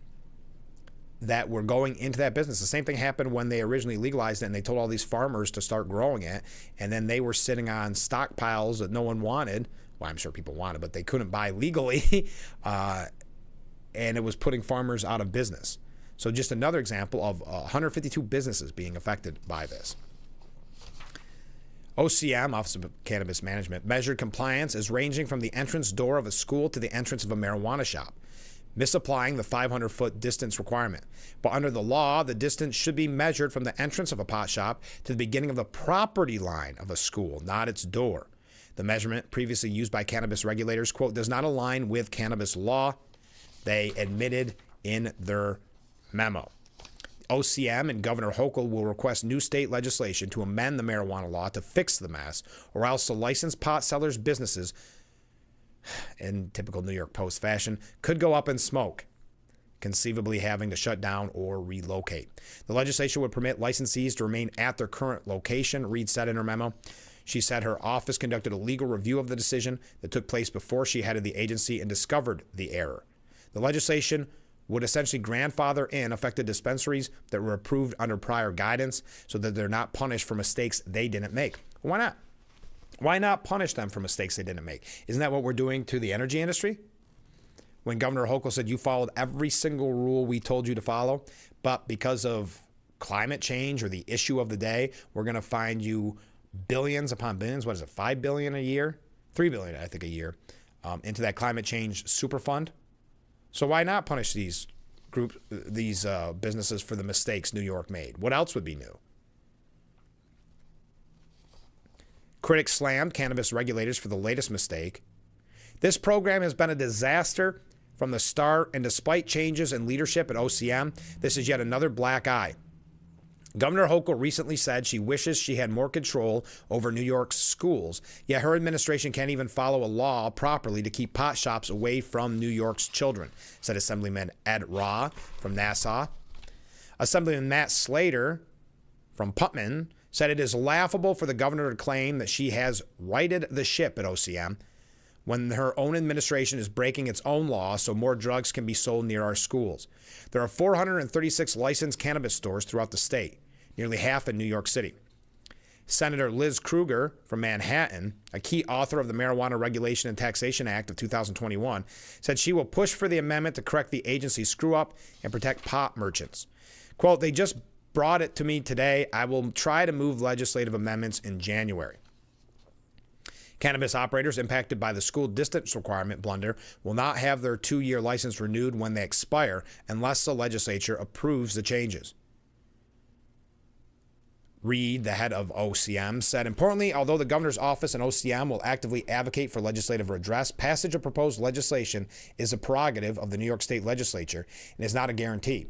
that were going into that business, the same thing happened when they originally legalized it and they told all these farmers to start growing it, and then they were sitting on stockpiles that no one wanted. Well, I'm sure people wanted, but they couldn't buy legally, and it was putting farmers out of business. So just another example of 152 businesses being affected by this. OCM, Office of Cannabis Management, measured compliance as ranging from the entrance door of a school to the entrance of a marijuana shop, misapplying the 500-foot distance requirement. But under the law, the distance should be measured from the entrance of a pot shop to the beginning of the property line of a school, not its door. The measurement previously used by cannabis regulators, quote, does not align with cannabis law, they admitted in their memo. OCM and Governor Hochul will request new state legislation to amend the marijuana law to fix the mess, or else the licensed pot sellers' businesses, in typical New York Post fashion, could go up in smoke, conceivably having to shut down or relocate. The legislation would permit licensees to remain at their current location, Reed said in her memo. She said her office conducted a legal review of the decision that took place before she headed the agency and discovered the error. The legislation would essentially grandfather in affected dispensaries that were approved under prior guidance so that they're not punished for mistakes they didn't make. Why not? Why not punish them for mistakes they didn't make? Isn't that what we're doing to the energy industry? When Governor Hochul said you followed every single rule we told you to follow, but because of climate change or the issue of the day, we're going to find you billions upon billions. What is it, $5 billion a year? $3 billion, I think, a year into that climate change super fund. So why not punish these businesses for the mistakes New York made? What else would be new? Critics slammed cannabis regulators for the latest mistake. This program has been a disaster from the start, and despite changes in leadership at OCM, this is yet another black eye. Governor Hochul recently said she wishes she had more control over New York's schools, yet her administration can't even follow a law properly to keep pot shops away from New York's children, said Assemblyman Ed Raw from Nassau. Assemblyman Matt Slater from Putnam said it is laughable for the governor to claim that she has righted the ship at OCM when her own administration is breaking its own law so more drugs can be sold near our schools. There are 436 licensed cannabis stores throughout the state, nearly half in New York City. Senator Liz Krueger from Manhattan, a key author of the Marijuana Regulation and Taxation Act of 2021, said she will push for the amendment to correct the agency's screw-up and protect pot merchants. Quote, they just brought it to me today. I will try to move legislative amendments in January. Cannabis operators impacted by the school distance requirement blunder will not have their 2-year license renewed when they expire unless the legislature approves the changes. Reed, the head of OCM, said, importantly, although the governor's office and OCM will actively advocate for legislative redress, passage of proposed legislation is a prerogative of the New York State Legislature and is not a guarantee.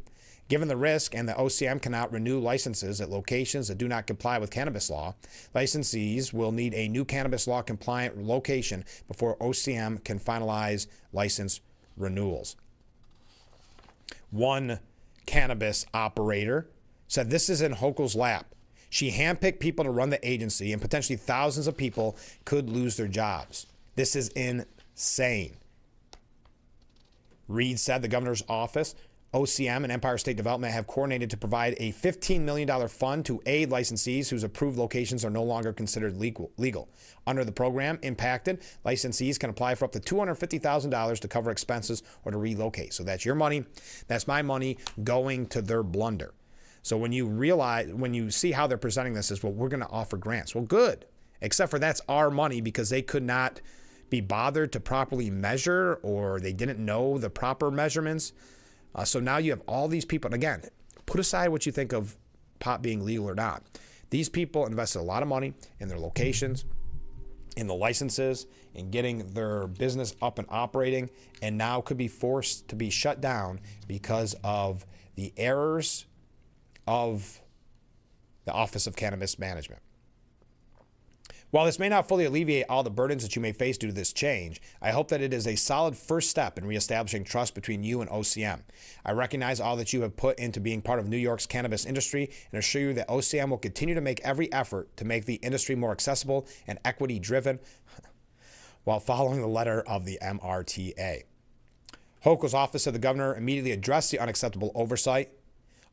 Given the risk and the OCM cannot renew licenses at locations that do not comply with cannabis law, licensees will need a new cannabis law compliant location before OCM can finalize license renewals. One cannabis operator said this is in Hochul's lap. She handpicked people to run the agency, and potentially thousands of people could lose their jobs. This is insane. Reed said the governor's office OCM and Empire State Development have coordinated to provide a $15 million fund to aid licensees whose approved locations are no longer considered legal. Under the program, impacted licensees can apply for up to $250,000 to cover expenses or to relocate. So that's your money. That's my money going to their blunder. So when you see how they're presenting this as, well, we're going to offer grants. Well, good. Except for that's our money because they could not be bothered to properly measure, or they didn't know the proper measurements. So now you have all these people. And again, put aside what you think of pot being legal or not. These people invested a lot of money in their locations, in the licenses, in getting their business up and operating, and now could be forced to be shut down because of the errors of the Office of Cannabis Management. While this may not fully alleviate all the burdens that you may face due to this change, I hope that it is a solid first step in reestablishing trust between you and OCM. I recognize all that you have put into being part of New York's cannabis industry and assure you that OCM will continue to make every effort to make the industry more accessible and equity-driven while following the letter of the MRTA. Hochul's office of the governor immediately addressed the unacceptable oversight.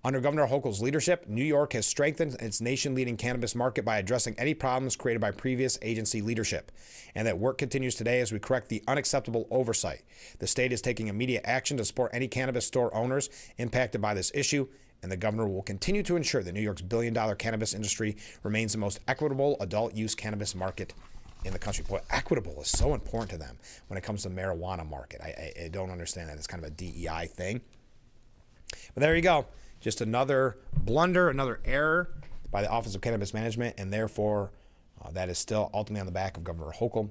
Under Governor Hochul's leadership, New York has strengthened its nation-leading cannabis market by addressing any problems created by previous agency leadership, and that work continues today as we correct the unacceptable oversight. The state is taking immediate action to support any cannabis store owners impacted by this issue, and the governor will continue to ensure that New York's billion-dollar cannabis industry remains the most equitable adult-use cannabis market in the country. Boy, equitable is so important to them when it comes to the marijuana market. I don't understand that. It's kind of a DEI thing. But there you go. Just another blunder, another error by the Office of Cannabis Management, and therefore that is still ultimately on the back of Governor Hochul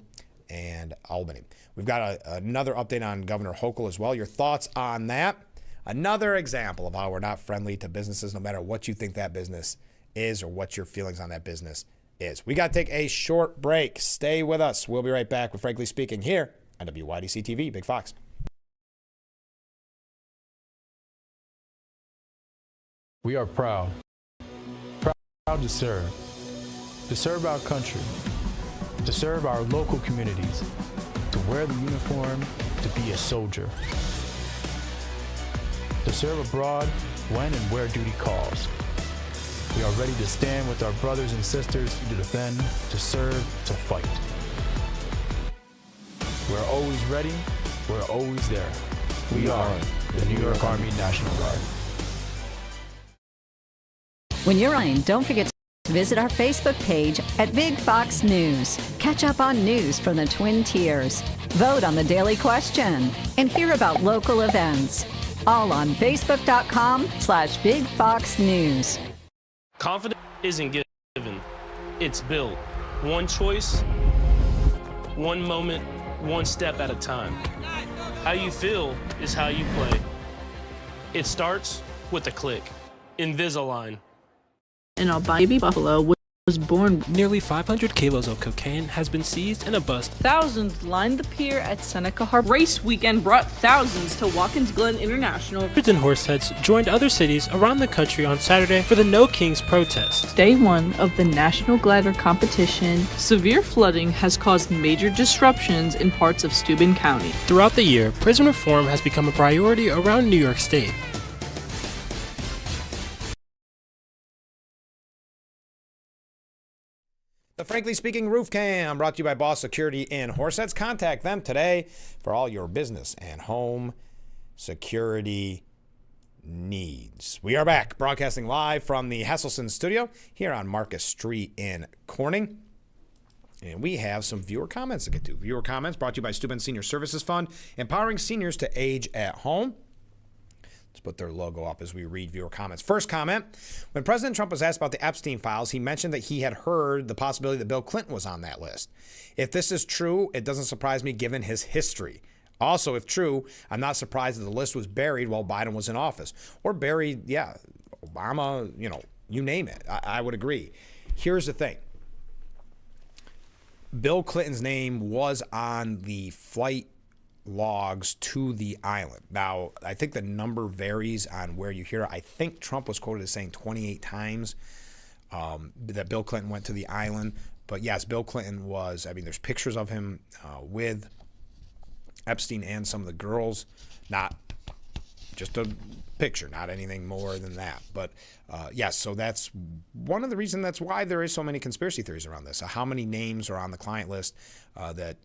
and Albany. We've got another update on Governor Hochul as well. Your thoughts on that? Another example of how we're not friendly to businesses, no matter what you think that business is or what your feelings on that business is. We got to take a short break. Stay with us. We'll be right back with Frankly Speaking here on WYDC TV, Big Fox. We are proud to serve our country, to serve our local communities, to wear the uniform, to be a soldier, to serve abroad when and where duty calls. We are ready to stand with our brothers and sisters to defend, to serve, to fight. We're always ready, we're always there. We are the New York Army National Guard. When you're online, don't forget to visit our Facebook page at Big Fox News. Catch up on news from the Twin Tiers. Vote on the daily question and hear about local events. All on Facebook.com/Big Fox News. Confidence isn't given, it's built. One choice, one moment, one step at a time. How you feel is how you play. It starts with a click. Invisalign. An albino buffalo was born. Nearly 500 kilos of cocaine has been seized in a bust. Thousands lined the pier at Seneca Harbor. Race weekend brought thousands to Watkins Glen International. Hundreds and horseheads joined other cities around the country on Saturday for the No Kings protest. Day one of the National Glider Competition. Severe flooding has caused major disruptions in parts of Steuben County. Throughout the year, prison reform has become a priority around New York State. The Frankly Speaking Roof Cam, brought to you by Boss Security in Horseheads. Contact them today for all your business and home security needs. We are back, broadcasting live from the Hesselson studio here on Marcus Street in Corning. And we have some viewer comments to get to. Viewer comments brought to you by Steuben Senior Services Fund, empowering seniors to age at home. Let's put their logo up as we read viewer comments. First comment, when President Trump was asked about the Epstein files, he mentioned that he had heard the possibility that Bill Clinton was on that list. If this is true, it doesn't surprise me given his history. Also, if true, I'm not surprised that the list was buried while Biden was in office. Or buried, Obama, you name it. I would agree. Here's the thing. Bill Clinton's name was on the flight logs to the island. Now, I think the number varies on where you hear it. I think Trump was quoted as saying 28 times that Bill Clinton went to the island. But yes, Bill Clinton was, there's pictures of him with Epstein and some of the girls, not just a picture, not anything more than that. But yes, so that's one of the reasons that's why there is so many conspiracy theories around this. How many names are on the client list that,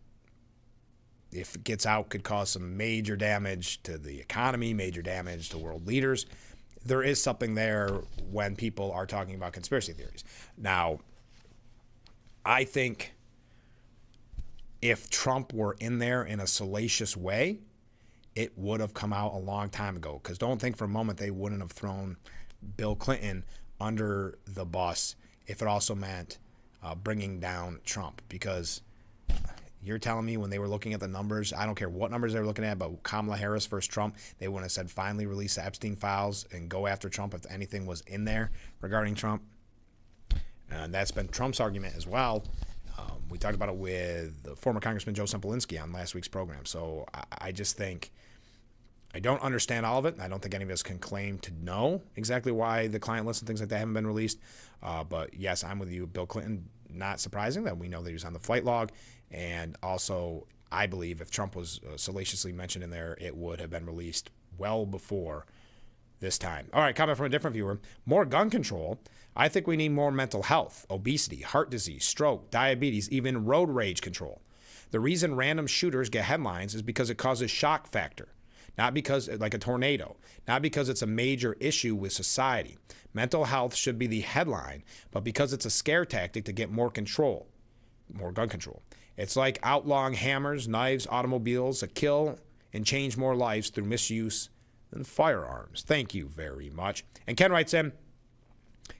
if it gets out, could cause some major damage to the economy, major damage to world leaders. There is something there when people are talking about conspiracy theories. Now, I think if Trump were in there in a salacious way, it would have come out a long time ago. Because don't think for a moment they wouldn't have thrown Bill Clinton under the bus if it also meant bringing down Trump. Because you're telling me when they were looking at the numbers, I don't care what numbers they were looking at, but Kamala Harris versus Trump, they wouldn't have said finally release the Epstein files and go after Trump if anything was in there regarding Trump. And that's been Trump's argument as well. We talked about it with the former Congressman Joe Semplinsky on last week's program. So I just think, I don't understand all of it. I don't think any of us can claim to know exactly why the client list and things like that haven't been released. But yes, I'm with you. Bill Clinton, not surprising that we know that he was on the flight log. And also, I believe if Trump was salaciously mentioned in there, it would have been released well before this time. All right, comment from a different viewer. More gun control. I think we need more mental health, obesity, heart disease, stroke, diabetes, even road rage control. The reason random shooters get headlines is because it causes shock factor. Not because, like a tornado, not because it's a major issue with society. Mental health should be the headline, but because it's a scare tactic to get more control, more gun control. It's like outlawing hammers, knives, automobiles, a kill and change more lives through misuse than firearms. Thank you very much. And Ken writes in,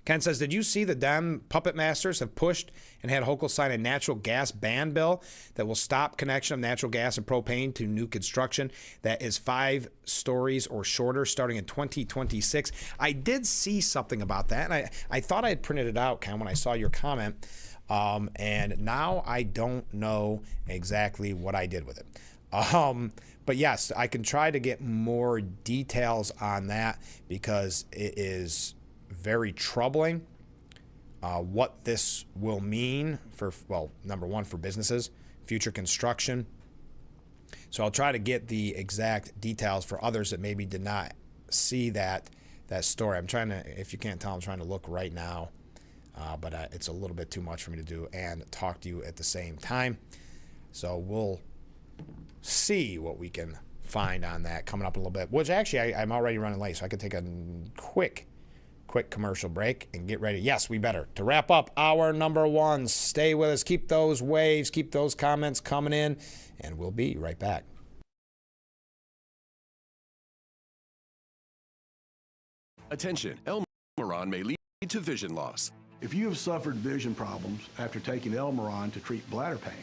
Ken says, did you see the Dem puppet masters have pushed and had Hochul sign a natural gas ban bill that will stop connection of natural gas and propane to new construction that is 5 stories or shorter starting in 2026? I did see something about that, and I thought I had printed it out, Ken, when I saw your comment, and now I don't know exactly what I did with it. But yes, I can try to get more details on that because it is very troubling what this will mean for, well, number one, for businesses, future construction. So I'll try to get the exact details for others that maybe did not see that story. I'm trying to, if you can't tell, I'm trying to look right now, but it's a little bit too much for me to do and talk to you at the same time. So we'll see what we can find on that coming up in a little bit, which actually I'm already running late, so I could take a quick commercial break and get ready. Yes, we better. To wrap up hour number 1, stay with us. Keep those waves, keep those comments coming in, and we'll be right back. Attention, Elmeron may lead to vision loss. If you have suffered vision problems after taking Elmeron to treat bladder pain,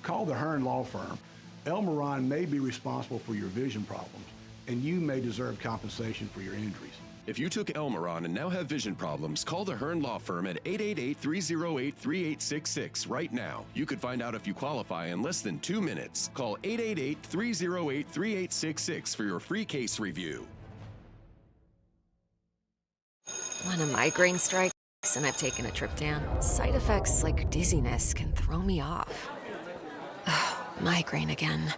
call the Hearn Law Firm. Elmeron may be responsible for your vision problems, and you may deserve compensation for your injuries. If you took Elmeron and now have vision problems, call the Hearn Law Firm at 888-308-3866 right now. You could find out if you qualify in less than 2 minutes. Call 888-308-3866 for your free case review. When a migraine strikes and I've taken a triptan, side effects like dizziness can throw me off. Migraine again.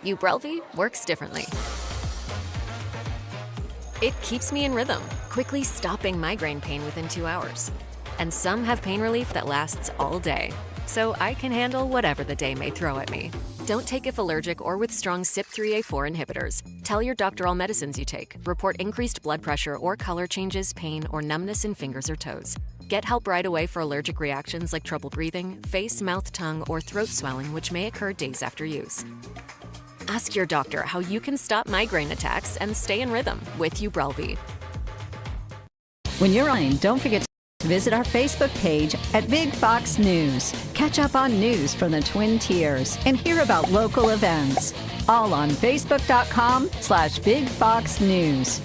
Ubrelvy works differently. It keeps me in rhythm, quickly stopping migraine pain within 2 hours. And some have pain relief that lasts all day, so I can handle whatever the day may throw at me. Don't take if allergic or with strong CYP3A4 inhibitors. Tell your doctor all medicines you take. Report increased blood pressure or color changes, pain, or numbness in fingers or toes. Get help right away for allergic reactions like trouble breathing, face, mouth, tongue, or throat swelling, which may occur days after use. Ask your doctor how you can stop migraine attacks and stay in rhythm with Ubrelvy. When you're online, don't forget to visit our Facebook page at Big Fox News. Catch up on news from the Twin Tiers and hear about local events. All on Facebook.com/Big Fox News.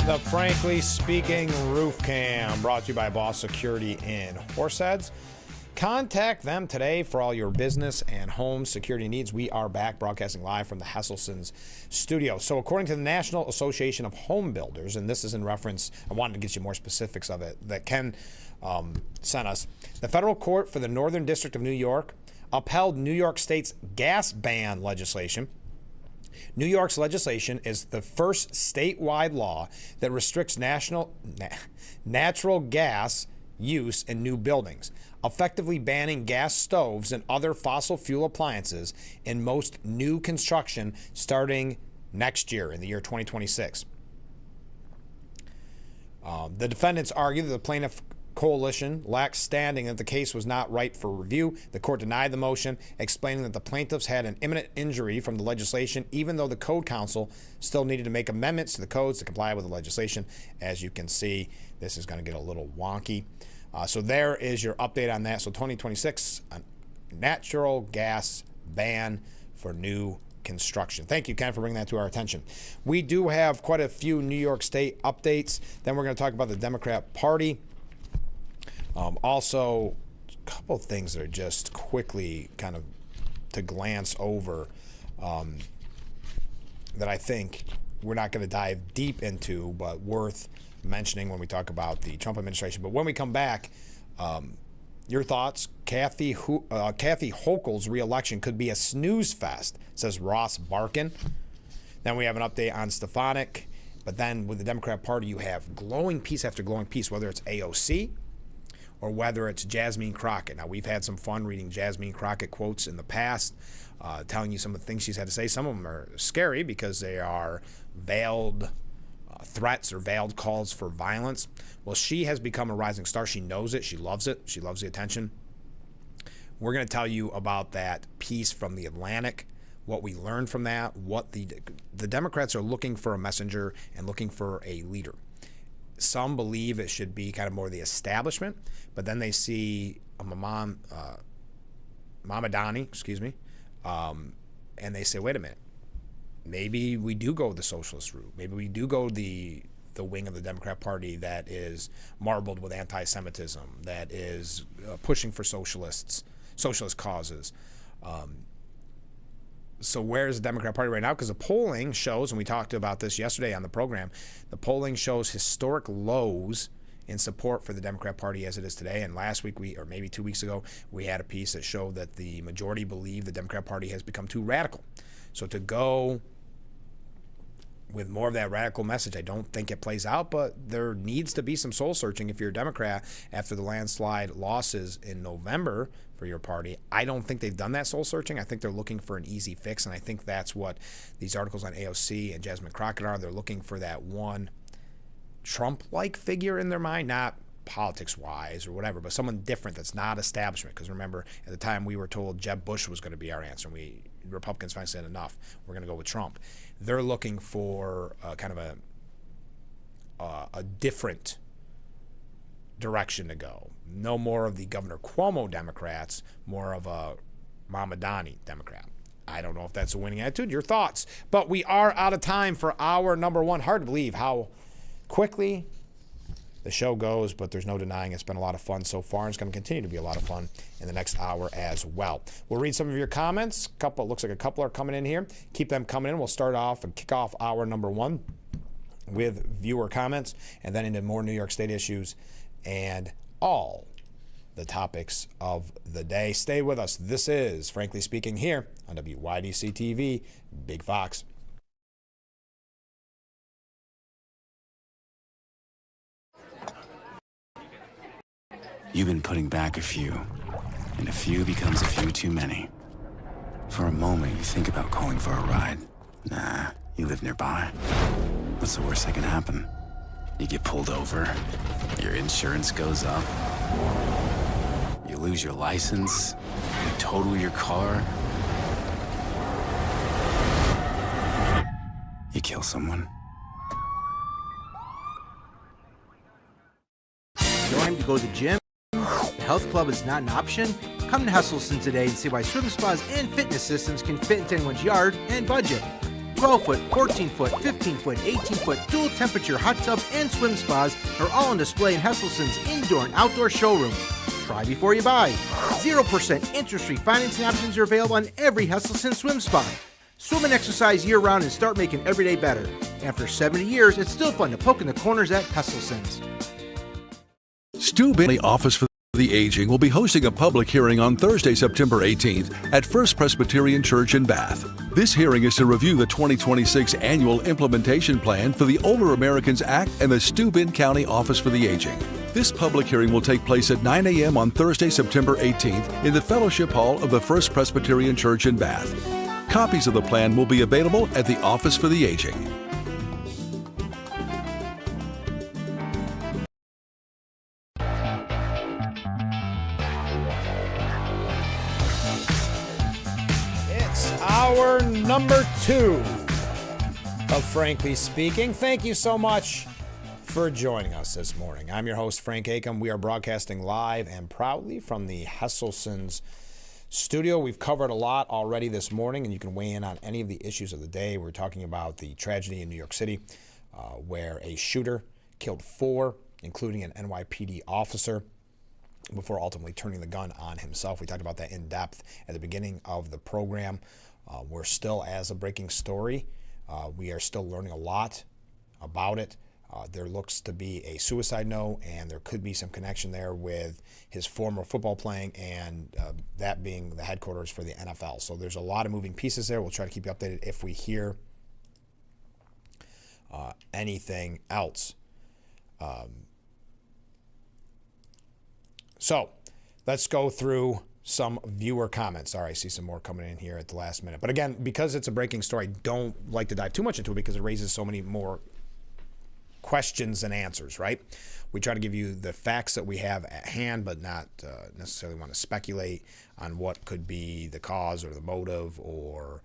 The Frankly Speaking Roof Cam, brought to you by Boss Security in Horseheads. Contact them today for all your business and home security needs. We are back broadcasting live from the Hesselson's studio. So according to the National Association of Home Builders, and this is in reference, I wanted to get you more specifics of it, that Ken sent us, the federal court for the Northern District of New York upheld New York State's gas ban legislation. New York's legislation is the first statewide law that restricts natural gas use in new buildings, effectively banning gas stoves and other fossil fuel appliances in most new construction starting next year, in the year 2026. The defendants argue that the plaintiff coalition lacks standing and that the case was not right for review. The court denied the motion, explaining that the plaintiffs had an imminent injury from the legislation, even though the Code Council still needed to make amendments to the codes to comply with the legislation. As you can see, this is going to get a little wonky. So there is your update on that. So 2026, a natural gas ban for new construction. Thank you, Ken, for bringing that to our attention. We do have quite a few New York State updates. Then we're going to talk about the Democrat Party. Also, a couple of things that are just quickly kind of to glance over that I think we're not going to dive deep into, but worth mentioning when we talk about the Trump administration. But when we come back, your thoughts. Kathy Hochul's reelection could be a snooze fest, says Ross Barkin. Then we have an update on Stefanik. But then with the Democrat Party, you have glowing piece after glowing piece, whether it's AOC or whether it's Jasmine Crockett. Now, we've had some fun reading Jasmine Crockett quotes in the past, telling you some of the things she's had to say. Some of them are scary because they are veiled threats or veiled calls for violence. Well, she has become a rising star. She knows it. She loves it. She loves the attention. We're going to tell you about that piece from The Atlantic, what we learned from that, what the Democrats are looking for a messenger and looking for a leader. Some believe it should be kind of more the establishment, but then they see a Mamadani, and they say, wait a minute, maybe we do go the socialist route. Maybe we do go the wing of the Democrat Party that is marbled with anti-Semitism, that is pushing for socialist causes. So where's the Democrat Party right now? Because the polling shows, and we talked about this yesterday on the program, the polling shows historic lows in support for the Democrat Party as it is today. And last week, or maybe 2 weeks ago, we had a piece that showed that the majority believe the Democrat Party has become too radical. So to go with more of that radical message, I don't think it plays out, but there needs to be some soul searching if you're a Democrat after the landslide losses in November for your party. I don't think they've done that soul searching. I think they're looking for an easy fix, and I think that's what these articles on AOC and Jasmine Crockett are. They're looking for that one Trump-like figure in their mind, not politics-wise or whatever, but someone different that's not establishment. Because remember, at the time we were told Jeb Bush was going to be our answer, and Republicans finally said enough. We're going to go with Trump. They're looking for kind of a different direction to go. No more of the Governor Cuomo Democrats, more of a Mamadani Democrat. I don't know if that's a winning attitude. Your thoughts. But we are out of time for hour number one. Hard to believe how quickly the show goes, but there's no denying it's been a lot of fun so far, and it's going to continue to be a lot of fun in the next hour as well. We'll read some of your comments. Looks like a couple are coming in here. Keep them coming in. We'll start off and kick off hour number one with viewer comments, and then into more New York State issues and all the topics of the day. Stay with us. This is Frankly Speaking here on WYDC TV, Big Fox. You've been putting back a few, and a few becomes a few too many. For a moment, you think about calling for a ride. Nah, you live nearby. What's the worst that can happen? You get pulled over, your insurance goes up, you lose your license, you total your car, you kill someone. Going to go to the gym? The health club is not an option? Come to Hesselson today and see why swim spas and fitness systems can fit into anyone's yard and budget. 12-foot, 14-foot, 15-foot, 18-foot dual temperature hot tub and swim spas are all on display in Hesselson's indoor and outdoor showroom. try before you buy. 0% interest-free financing options are available on every Hesselson swim spot. Swim and exercise year-round and start making every day better. After 70 years, it's still fun to poke in the corners at Hesselson's. Stu Bailey Office for the Aging will be hosting a public hearing on Thursday, September 18th at First Presbyterian Church in Bath. This hearing is to review the 2026 annual implementation plan for the Older Americans Act and the Steuben County Office for the Aging. This public hearing will take place at 9 a.m. on Thursday, September 18th in the Fellowship Hall of the First Presbyterian Church in Bath. Copies of the plan will be available at the Office for the Aging. Hour number 2 of Frankly Speaking. Thank you so much for joining us this morning. I'm your host, Frank Acom. We are broadcasting live and proudly from the Hesselson's studio. We've covered a lot already this morning, and you can weigh in on any of the issues of the day. We're talking about the tragedy in New York City where a shooter killed 4, including an NYPD officer, before ultimately turning the gun on himself. We talked about that in depth at the beginning of the program. We're still, as a breaking story, we are still learning a lot about it. There looks to be a suicide note, and there could be some connection there with his former football playing and that being the headquarters for the NFL. So there's a lot of moving pieces there. We'll try to keep you updated if we hear anything else. So let's go through some viewer comments. All right, I see some more coming in here at the last minute. But again, because it's a breaking story, I don't like to dive too much into it because it raises so many more questions than answers, right? We try to give you the facts that we have at hand, but not necessarily want to speculate on what could be the cause or the motive or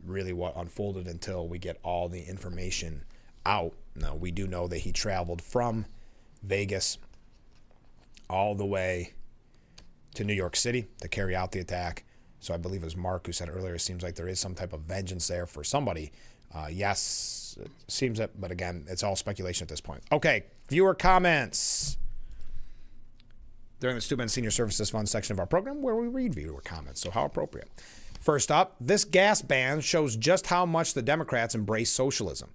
really what unfolded until we get all the information out. Now, we do know that he traveled from Vegas all the way to New York City to carry out the attack. So I believe it was Mark who said earlier, it seems like there is some type of vengeance there for somebody. Yes, it seems that, but again, it's all speculation at this point. Okay, viewer comments during the Steuben Senior Services Fund section of our program where we read viewer comments. So how appropriate. First up, this gas ban shows just how much the Democrats embrace socialism.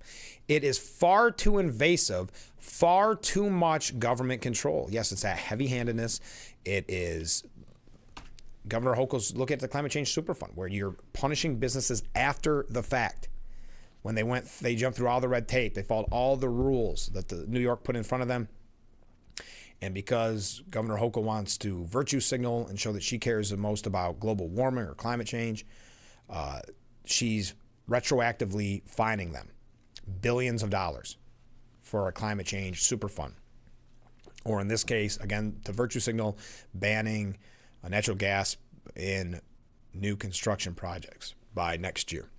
It is far too invasive, far too much government control. Yes, it's that heavy-handedness. It is Governor Hochul's look at the Climate Change Superfund, where you're punishing businesses after the fact. When they jumped through all the red tape, they followed all the rules that the New York put in front of them. And because Governor Hochul wants to virtue signal and show that she cares the most about global warming or climate change, she's retroactively fining them billions of dollars for a climate change superfund. Or in this case, again, to virtue signal, banning natural gas in new construction projects by next year.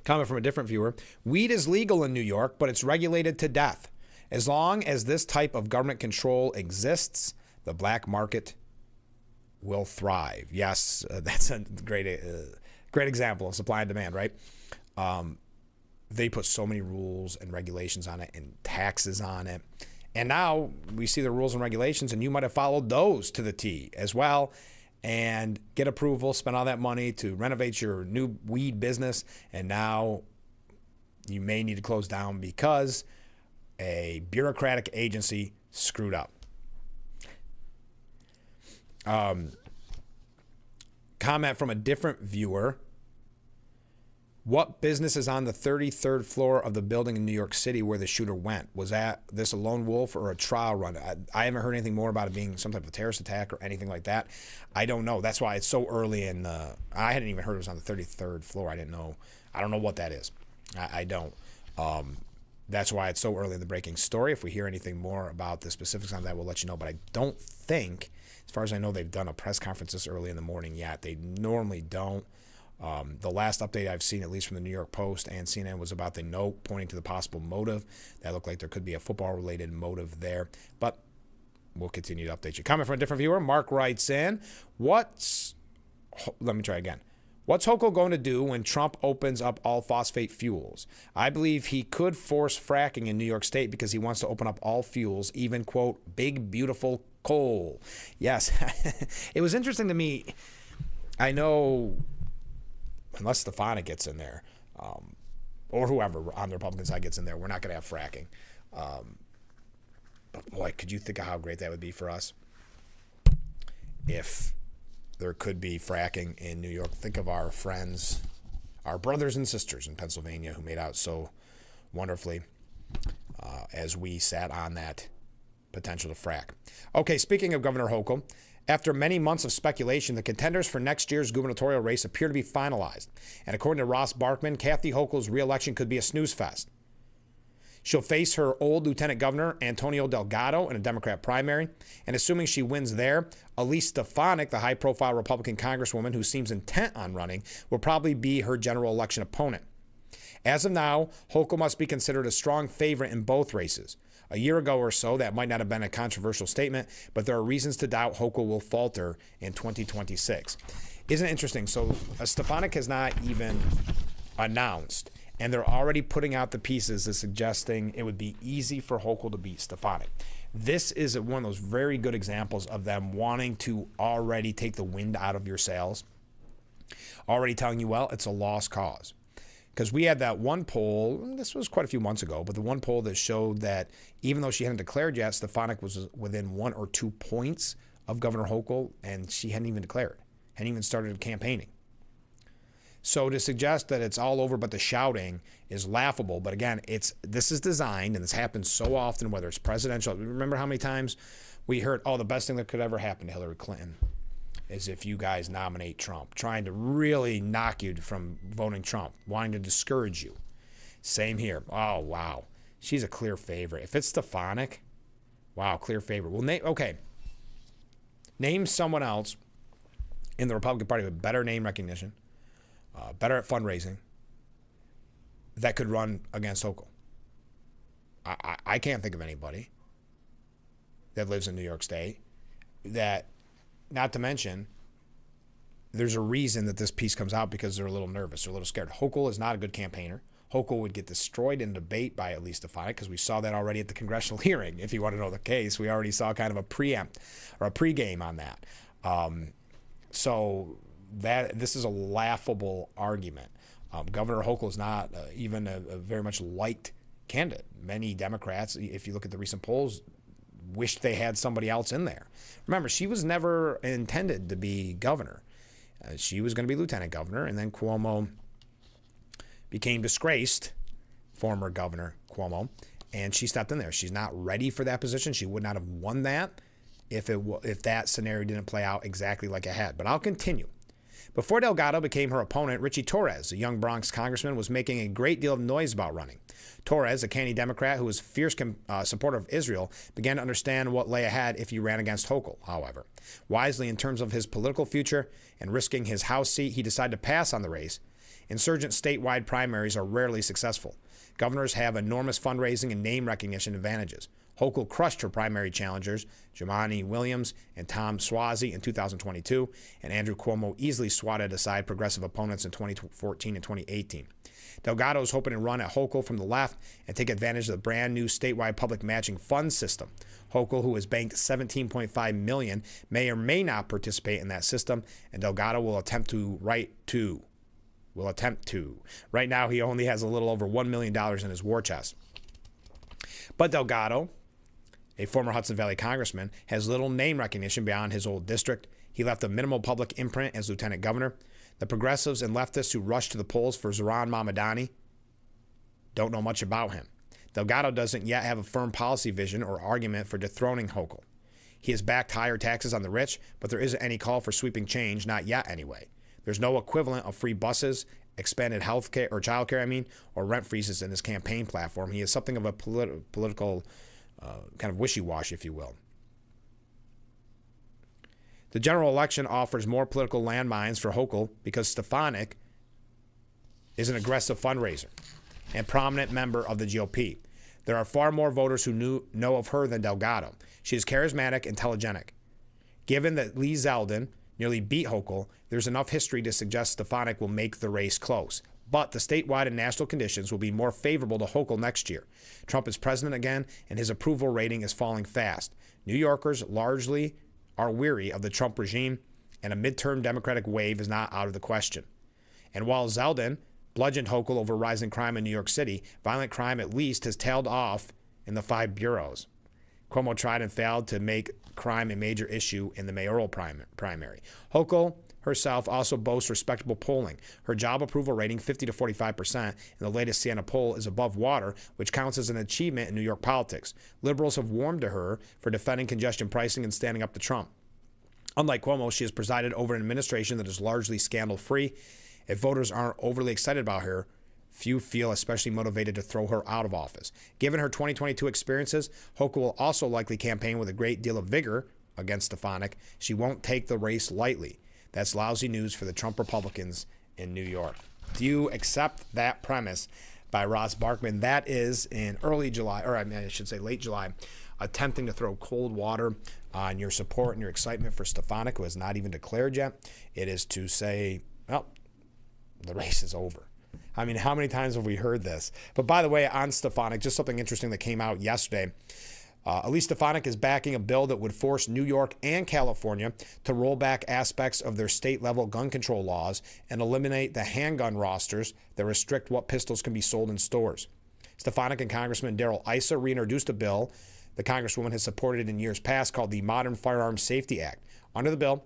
Comment from a different viewer. Weed is legal in New York, but it's regulated to death. As long as this type of government control exists, the black market will thrive. Yes, that's a great example of supply and demand, right? They put so many rules and regulations on it and taxes on it. And now we see the rules and regulations, and you might have followed those to the T as well and get approval, spend all that money to renovate your new weed business, and now you may need to close down because a bureaucratic agency screwed up. Comment from a different viewer. What business is on the 33rd floor of the building in New York City where the shooter went? Was this a lone wolf or a trial run? I haven't heard anything more about it being some type of terrorist attack or anything like that. I don't know. That's why it's so early in I hadn't even heard it was on the 33rd floor. I didn't know. I don't know what that is. I don't. That's why it's so early in the breaking story. If we hear anything more about the specifics on that, we'll let you know. But I don't think, as far as I know, they've done a press conference this early in the morning yet. They normally don't. The last update I've seen, at least from the New York Post and CNN, was about the note pointing to the possible motive. That looked like there could be a football-related motive there. But we'll continue to update you. Comment from a different viewer. Mark writes in, let me try again. What's Hochul going to do when Trump opens up all phosphate fuels? I believe he could force fracking in New York State because he wants to open up all fuels, even, quote, big, beautiful Coal. Yes. It was interesting to me. I know, unless Stefanik gets in there, or whoever on the Republican side gets in there, we're not going to have fracking. But boy, could you think of how great that would be for us if there could be fracking in New York? Think of our friends, our brothers and sisters in Pennsylvania who made out so wonderfully as we sat on that potential to frack. Okay, speaking of Governor Hochul, after many months of speculation, the contenders for next year's gubernatorial race appear to be finalized. And according to Ross Barkman, Kathy Hochul's re-election could be a snooze fest. She'll face her old Lieutenant Governor, Antonio Delgado, in a Democrat primary. And assuming she wins there, Elise Stefanik, the high-profile Republican congresswoman who seems intent on running, will probably be her general election opponent. As of now, Hochul must be considered a strong favorite in both races. A year ago or so, that might not have been a controversial statement, but there are reasons to doubt Hochul will falter in 2026. Isn't it interesting? So Stefanik has not even announced, and they're already putting out the pieces as suggesting it would be easy for Hochul to beat Stefanik. This is one of those very good examples of them wanting to already take the wind out of your sails, already telling you, well, it's a lost cause. Because we had that one poll, this was quite a few months ago, but the one poll that showed that even though she hadn't declared yet, Stefanik was within 1 or 2 points of Governor Hochul, and she hadn't even declared, hadn't even started campaigning. So to suggest that it's all over but the shouting is laughable. But again, this is designed, and this happens so often, whether it's presidential. Remember how many times we heard, oh, the best thing that could ever happen to Hillary Clinton is if you guys nominate Trump, trying to really knock you from voting Trump, wanting to discourage you. Same here. Oh, wow. She's a clear favorite. If it's Stefanik, wow, clear favorite. Well, name someone else in the Republican Party with better name recognition, better at fundraising, that could run against Hochul. I can't think of anybody that lives in New York State that, not to mention, there's a reason that this piece comes out because they're a little nervous, they're a little scared. Hochul is not a good campaigner. Hochul would get destroyed in debate by at least Stefanik, because we saw that already at the congressional hearing. If you want to know the case, we already saw kind of a preempt or a pregame on that. So this is a laughable argument. Governor Hochul is not even a very much liked candidate. Many Democrats, if you look at the recent polls, wished they had somebody else in there. Remember, she was never intended to be governor. She was going to be lieutenant governor, and then Cuomo became disgraced, former Governor Cuomo, and she stepped in there. She's not ready for that position. She would not have won that if that scenario didn't play out exactly like it had. But I'll continue. Before Delgado became her opponent, Richie Torres, a young Bronx congressman, was making a great deal of noise about running. Torres, a canny Democrat who was a fierce supporter of Israel, began to understand what lay ahead if he ran against Hochul, however. Wisely, in terms of his political future and risking his House seat, he decided to pass on the race. Insurgent statewide primaries are rarely successful. Governors have enormous fundraising and name recognition advantages. Hochul crushed her primary challengers, Jumaane Williams and Tom Suozzi, in 2022, and Andrew Cuomo easily swatted aside progressive opponents in 2014 and 2018. Delgado is hoping to run at Hochul from the left and take advantage of the brand new statewide public matching fund system. Hochul, who has banked $17.5 million, may or may not participate in that system, and Delgado will attempt to. Right now, he only has a little over $1 million in his war chest. But Delgado, a former Hudson Valley congressman, has little name recognition beyond his old district. He left a minimal public imprint as lieutenant governor. The progressives and leftists who rushed to the polls for Zohran Mamdani don't know much about him. Delgado doesn't yet have a firm policy vision or argument for dethroning Hochul. He has backed higher taxes on the rich, but there isn't any call for sweeping change, not yet anyway. There's no equivalent of free buses, expanded health care or child care, or rent freezes in his campaign platform. He is something of a political kind of wishy-washy, if you will. The general election offers more political landmines for Hochul because Stefanik is an aggressive fundraiser and prominent member of the GOP. There are far more voters who know of her than Delgado. She is charismatic and telegenic. Given that Lee Zeldin nearly beat Hochul, there's enough history to suggest Stefanik will make the race close. But the statewide and national conditions will be more favorable to Hochul next year. Trump is president again, and his approval rating is falling fast. New Yorkers largely are weary of the Trump regime, and a midterm Democratic wave is not out of the question. And while Zeldin bludgeoned Hochul over rising crime in New York City, violent crime at least has tailed off in the 5 boroughs. Cuomo tried and failed to make crime a major issue in the mayoral primary. Hochul herself also boasts respectable polling. Her job approval rating, 50 to 45%, in the latest Siena poll is above water, which counts as an achievement in New York politics. Liberals have warmed to her for defending congestion pricing and standing up to Trump. Unlike Cuomo, she has presided over an administration that is largely scandal-free. If voters aren't overly excited about her, few feel especially motivated to throw her out of office. Given her 2022 experiences, Hochul will also likely campaign with a great deal of vigor against Stefanik. She won't take the race lightly. That's lousy news for the Trump Republicans in New York. Do you accept that premise by Ross Barkman? That is in early July, or I should say late July, attempting to throw cold water on your support and your excitement for Stefanik, who has not even declared yet. It is to say, well, the race is over. I mean, how many times have we heard this? But by the way, on Stefanik, just something interesting that came out yesterday. Elise Stefanik is backing a bill that would force New York and California to roll back aspects of their state-level gun control laws and eliminate the handgun rosters that restrict what pistols can be sold in stores. Stefanik and Congressman Darrell Issa reintroduced a bill the Congresswoman has supported in years past called the Modern Firearms Safety Act. Under the bill,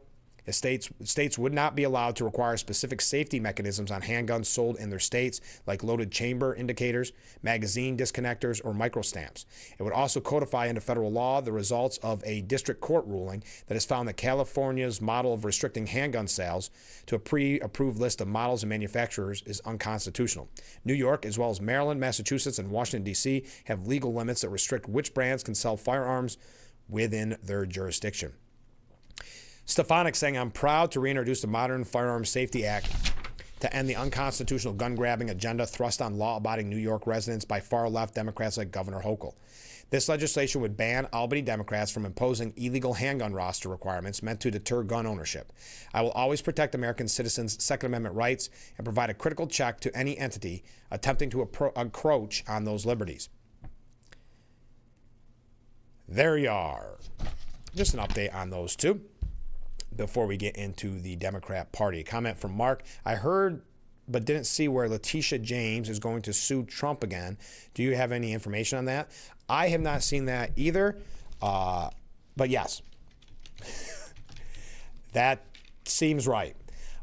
states would not be allowed to require specific safety mechanisms on handguns sold in their states, like loaded chamber indicators, magazine disconnectors, or microstamps. It would also codify into federal law the results of a district court ruling that has found that California's model of restricting handgun sales to a pre-approved list of models and manufacturers is unconstitutional. New York, as well as Maryland, Massachusetts, and Washington, D.C., have legal limits that restrict which brands can sell firearms within their jurisdiction. Stefanik saying, I'm proud to reintroduce the Modern Firearms Safety Act to end the unconstitutional gun-grabbing agenda thrust on law-abiding New York residents by far-left Democrats like Governor Hochul. This legislation would ban Albany Democrats from imposing illegal handgun roster requirements meant to deter gun ownership. I will always protect American citizens' Second Amendment rights and provide a critical check to any entity attempting to encroach on those liberties. There you are. Just an update on those two before we get into the Democrat Party. A comment from Mark. I heard but didn't see where Letitia James is going to sue Trump again. Do you have any information on that? I have not seen that either, but yes. That seems right.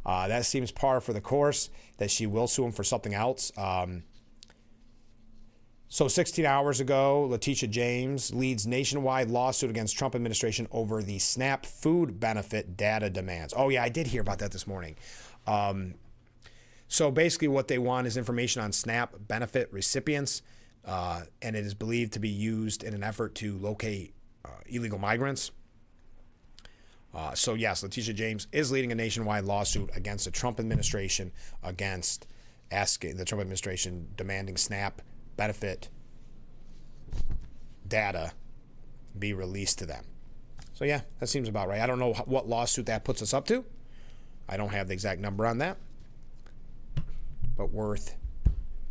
That seems par for the course, that she will sue him for something else. So 16 hours ago, Letitia James leads nationwide lawsuit against Trump administration over the SNAP food benefit data demands. Oh, yeah, I did hear about that this morning. So basically what they want is information on SNAP benefit recipients, and it is believed to be used in an effort to locate illegal migrants. So yes, Letitia James is leading a nationwide lawsuit against the Trump administration, against asking the Trump administration demanding SNAP benefit data be released to them. So yeah, that seems about right. I don't know what lawsuit that puts us up to. I don't have the exact number on that, but worth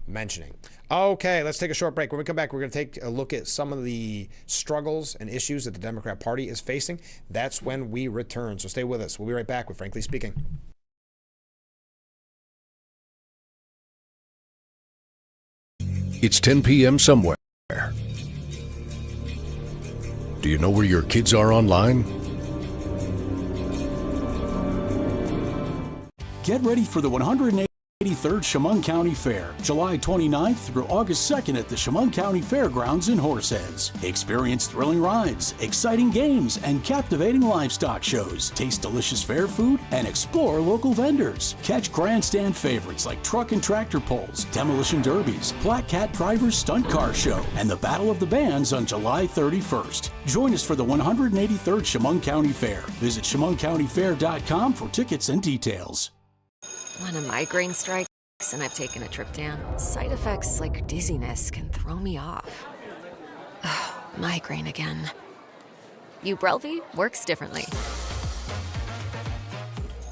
mentioning. Okay, let's take a short break. When we come back, we're going to take a look at some of the struggles and issues that the Democrat Party is facing. That's when we return. So stay with us. We'll be right back with Frankly Speaking. It's 10 p.m. somewhere. Do you know where your kids are online? Get ready for the 183rd Chemung County Fair, July 29th through August 2nd at the Chemung County Fairgrounds in Horseheads. Experience thrilling rides, exciting games, and captivating livestock shows. Taste delicious fair food and explore local vendors. Catch grandstand favorites like truck and tractor pulls, demolition derbies, Black Cat Drivers Stunt Car Show, and the Battle of the Bands on July 31st. Join us for the 183rd Chemung County Fair. Visit ChemungCountyFair.com for tickets and details. When a migraine strikes and I've taken a trip down, side effects like dizziness can throw me off. Migraine again. Ubrelvy works differently.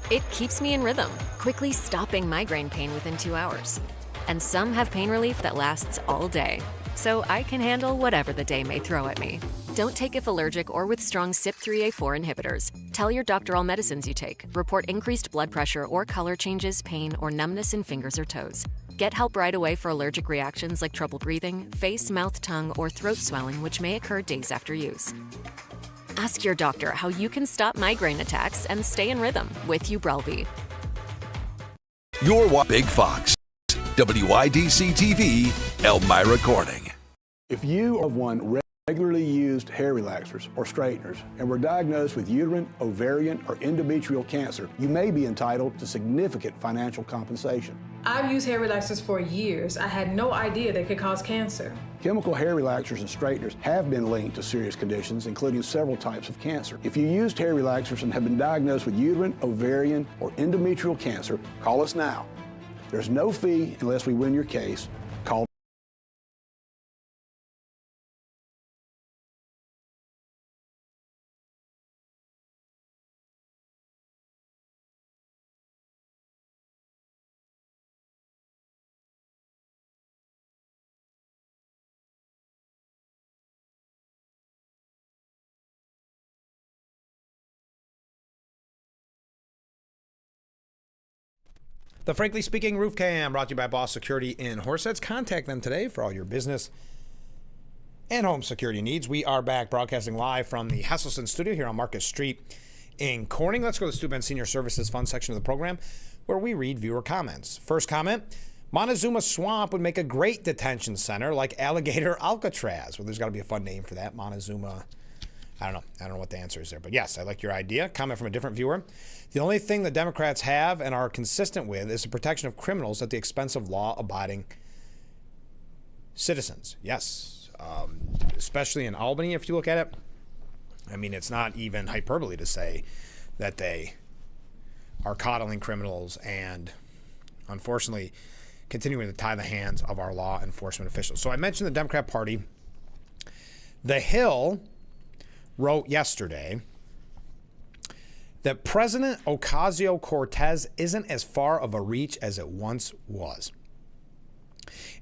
It keeps me in rhythm, quickly stopping migraine pain within 2 hours. And some have pain relief that lasts all day, so I can handle whatever the day may throw at me. Don't take if allergic or with strong CYP3A4 inhibitors. Tell your doctor all medicines you take. Report increased blood pressure or color changes, pain, or numbness in fingers or toes. Get help right away for allergic reactions like trouble breathing, face, mouth, tongue, or throat swelling, which may occur days after use. Ask your doctor how you can stop migraine attacks and stay in rhythm with Ubrelvy. Your Big Fox, WYDC TV, Elmira Corning. If you have one regularly used hair relaxers or straighteners and were diagnosed with uterine, ovarian, or endometrial cancer, you may be entitled to significant financial compensation. I've used hair relaxers for years. I had no idea they could cause cancer. Chemical hair relaxers and straighteners have been linked to serious conditions, including several types of cancer. If you used hair relaxers and have been diagnosed with uterine, ovarian, or endometrial cancer, call us now. There's no fee unless we win your case. Call The Frankly Speaking Roof Cam, brought to you by Boss Security in Horseheads. Contact them today for all your business and home security needs. We are back broadcasting live from the Hesselson studio here on Marcus Street in Corning. Let's go to the Stu Ben Senior Services Fund section of the program where we read viewer comments. First comment, Montezuma Swamp would make a great detention center like Alligator Alcatraz. Well, there's got to be a fun name for that. Montezuma, I don't know what the answer is there. But yes, I like your idea. Comment from a different viewer. The only thing the Democrats have and are consistent with is the protection of criminals at the expense of law-abiding citizens. Yes, especially in Albany, if you look at it. I mean, it's not even hyperbole to say that they are coddling criminals and, unfortunately, continuing to tie the hands of our law enforcement officials. So I mentioned the Democrat Party. The Hill wrote yesterday that President Ocasio-Cortez isn't as far of a reach as it once was.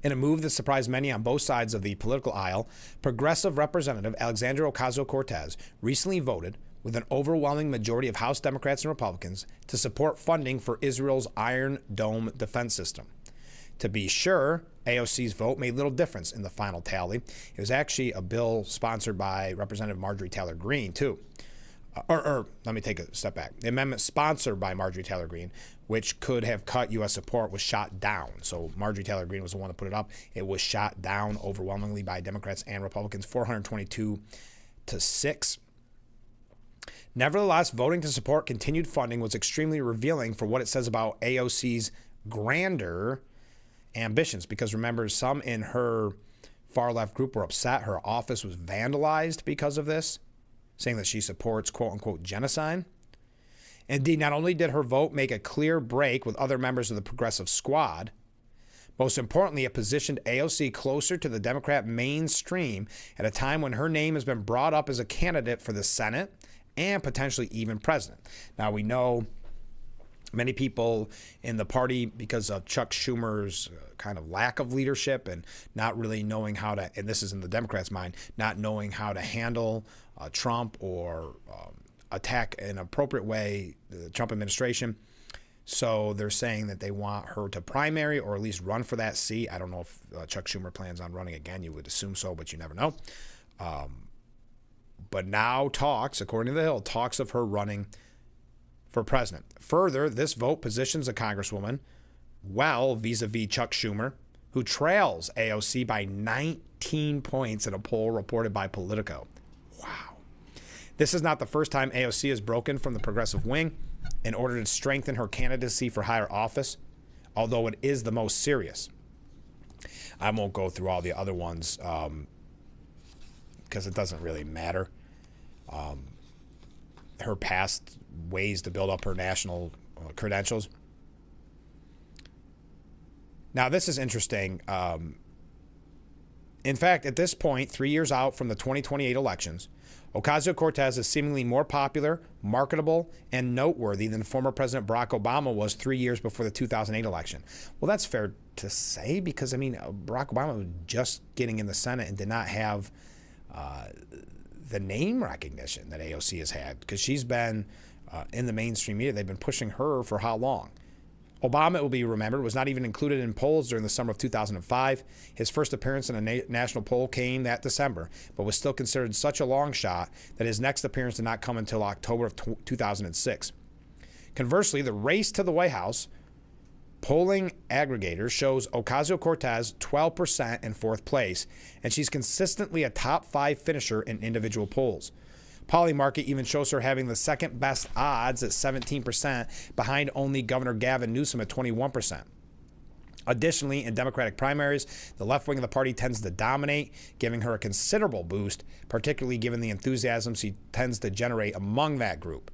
In a move that surprised many on both sides of the political aisle, Progressive Representative Alexandria Ocasio-Cortez recently voted with an overwhelming majority of House Democrats and Republicans to support funding for Israel's Iron Dome defense system. To be sure, AOC's vote made little difference in the final tally. It was actually a bill sponsored by Representative Marjorie Taylor Greene, too. Let me take a step back. The amendment sponsored by Marjorie Taylor Greene, which could have cut U.S. support, was shot down. So Marjorie Taylor Greene was the one that put it up. It was shot down overwhelmingly by Democrats and Republicans, 422-6. Nevertheless, voting to support continued funding was extremely revealing for what it says about AOC's grander ambitions. Because remember, some in her far-left group were upset her office was vandalized because of this, saying that she supports quote-unquote genocide. Indeed, not only did her vote make a clear break with other members of the progressive squad, most importantly, it positioned AOC closer to the Democrat mainstream at a time when her name has been brought up as a candidate for the Senate and potentially even president. Now, we know many people in the party, because of Chuck Schumer's kind of lack of leadership and not really knowing how to, and this is in the Democrats' mind, not knowing how to handle Trump or attack in an appropriate way the Trump administration. So they're saying that they want her to primary or at least run for that seat. I don't know if Chuck Schumer plans on running again. You would assume so, but you never know. But now talks, according to the Hill, talks of her running for president. Further, this vote positions a congresswoman well vis-a-vis Chuck Schumer, who trails AOC by 19 points in a poll reported by Politico. Wow. This is not the first time AOC has broken from the progressive wing in order to strengthen her candidacy for higher office, although it is the most serious. I won't go through all the other ones because it doesn't really matter. Her past ways to build up her national credentials. Now, this is interesting. In fact, at this point, 3 years out from the 2028 elections, Ocasio-Cortez is seemingly more popular, marketable, and noteworthy than former President Barack Obama was 3 years before the 2008 election. Well, that's fair to say because, Barack Obama was just getting in the Senate and did not have the name recognition that AOC has had because she's been in the mainstream media. They've been pushing her for how long? Obama, it will be remembered, was not even included in polls during the summer of 2005. His first appearance in a national poll came that December, but was still considered such a long shot that his next appearance did not come until October of 2006. Conversely, the race to the White House, polling aggregators shows Ocasio-Cortez 12% in fourth place, and she's consistently a top 5 finisher in individual polls. Polymarket even shows her having the second best odds at 17% behind only Governor Gavin Newsom at 21%. Additionally, in Democratic primaries, the left wing of the party tends to dominate, giving her a considerable boost, particularly given the enthusiasm she tends to generate among that group.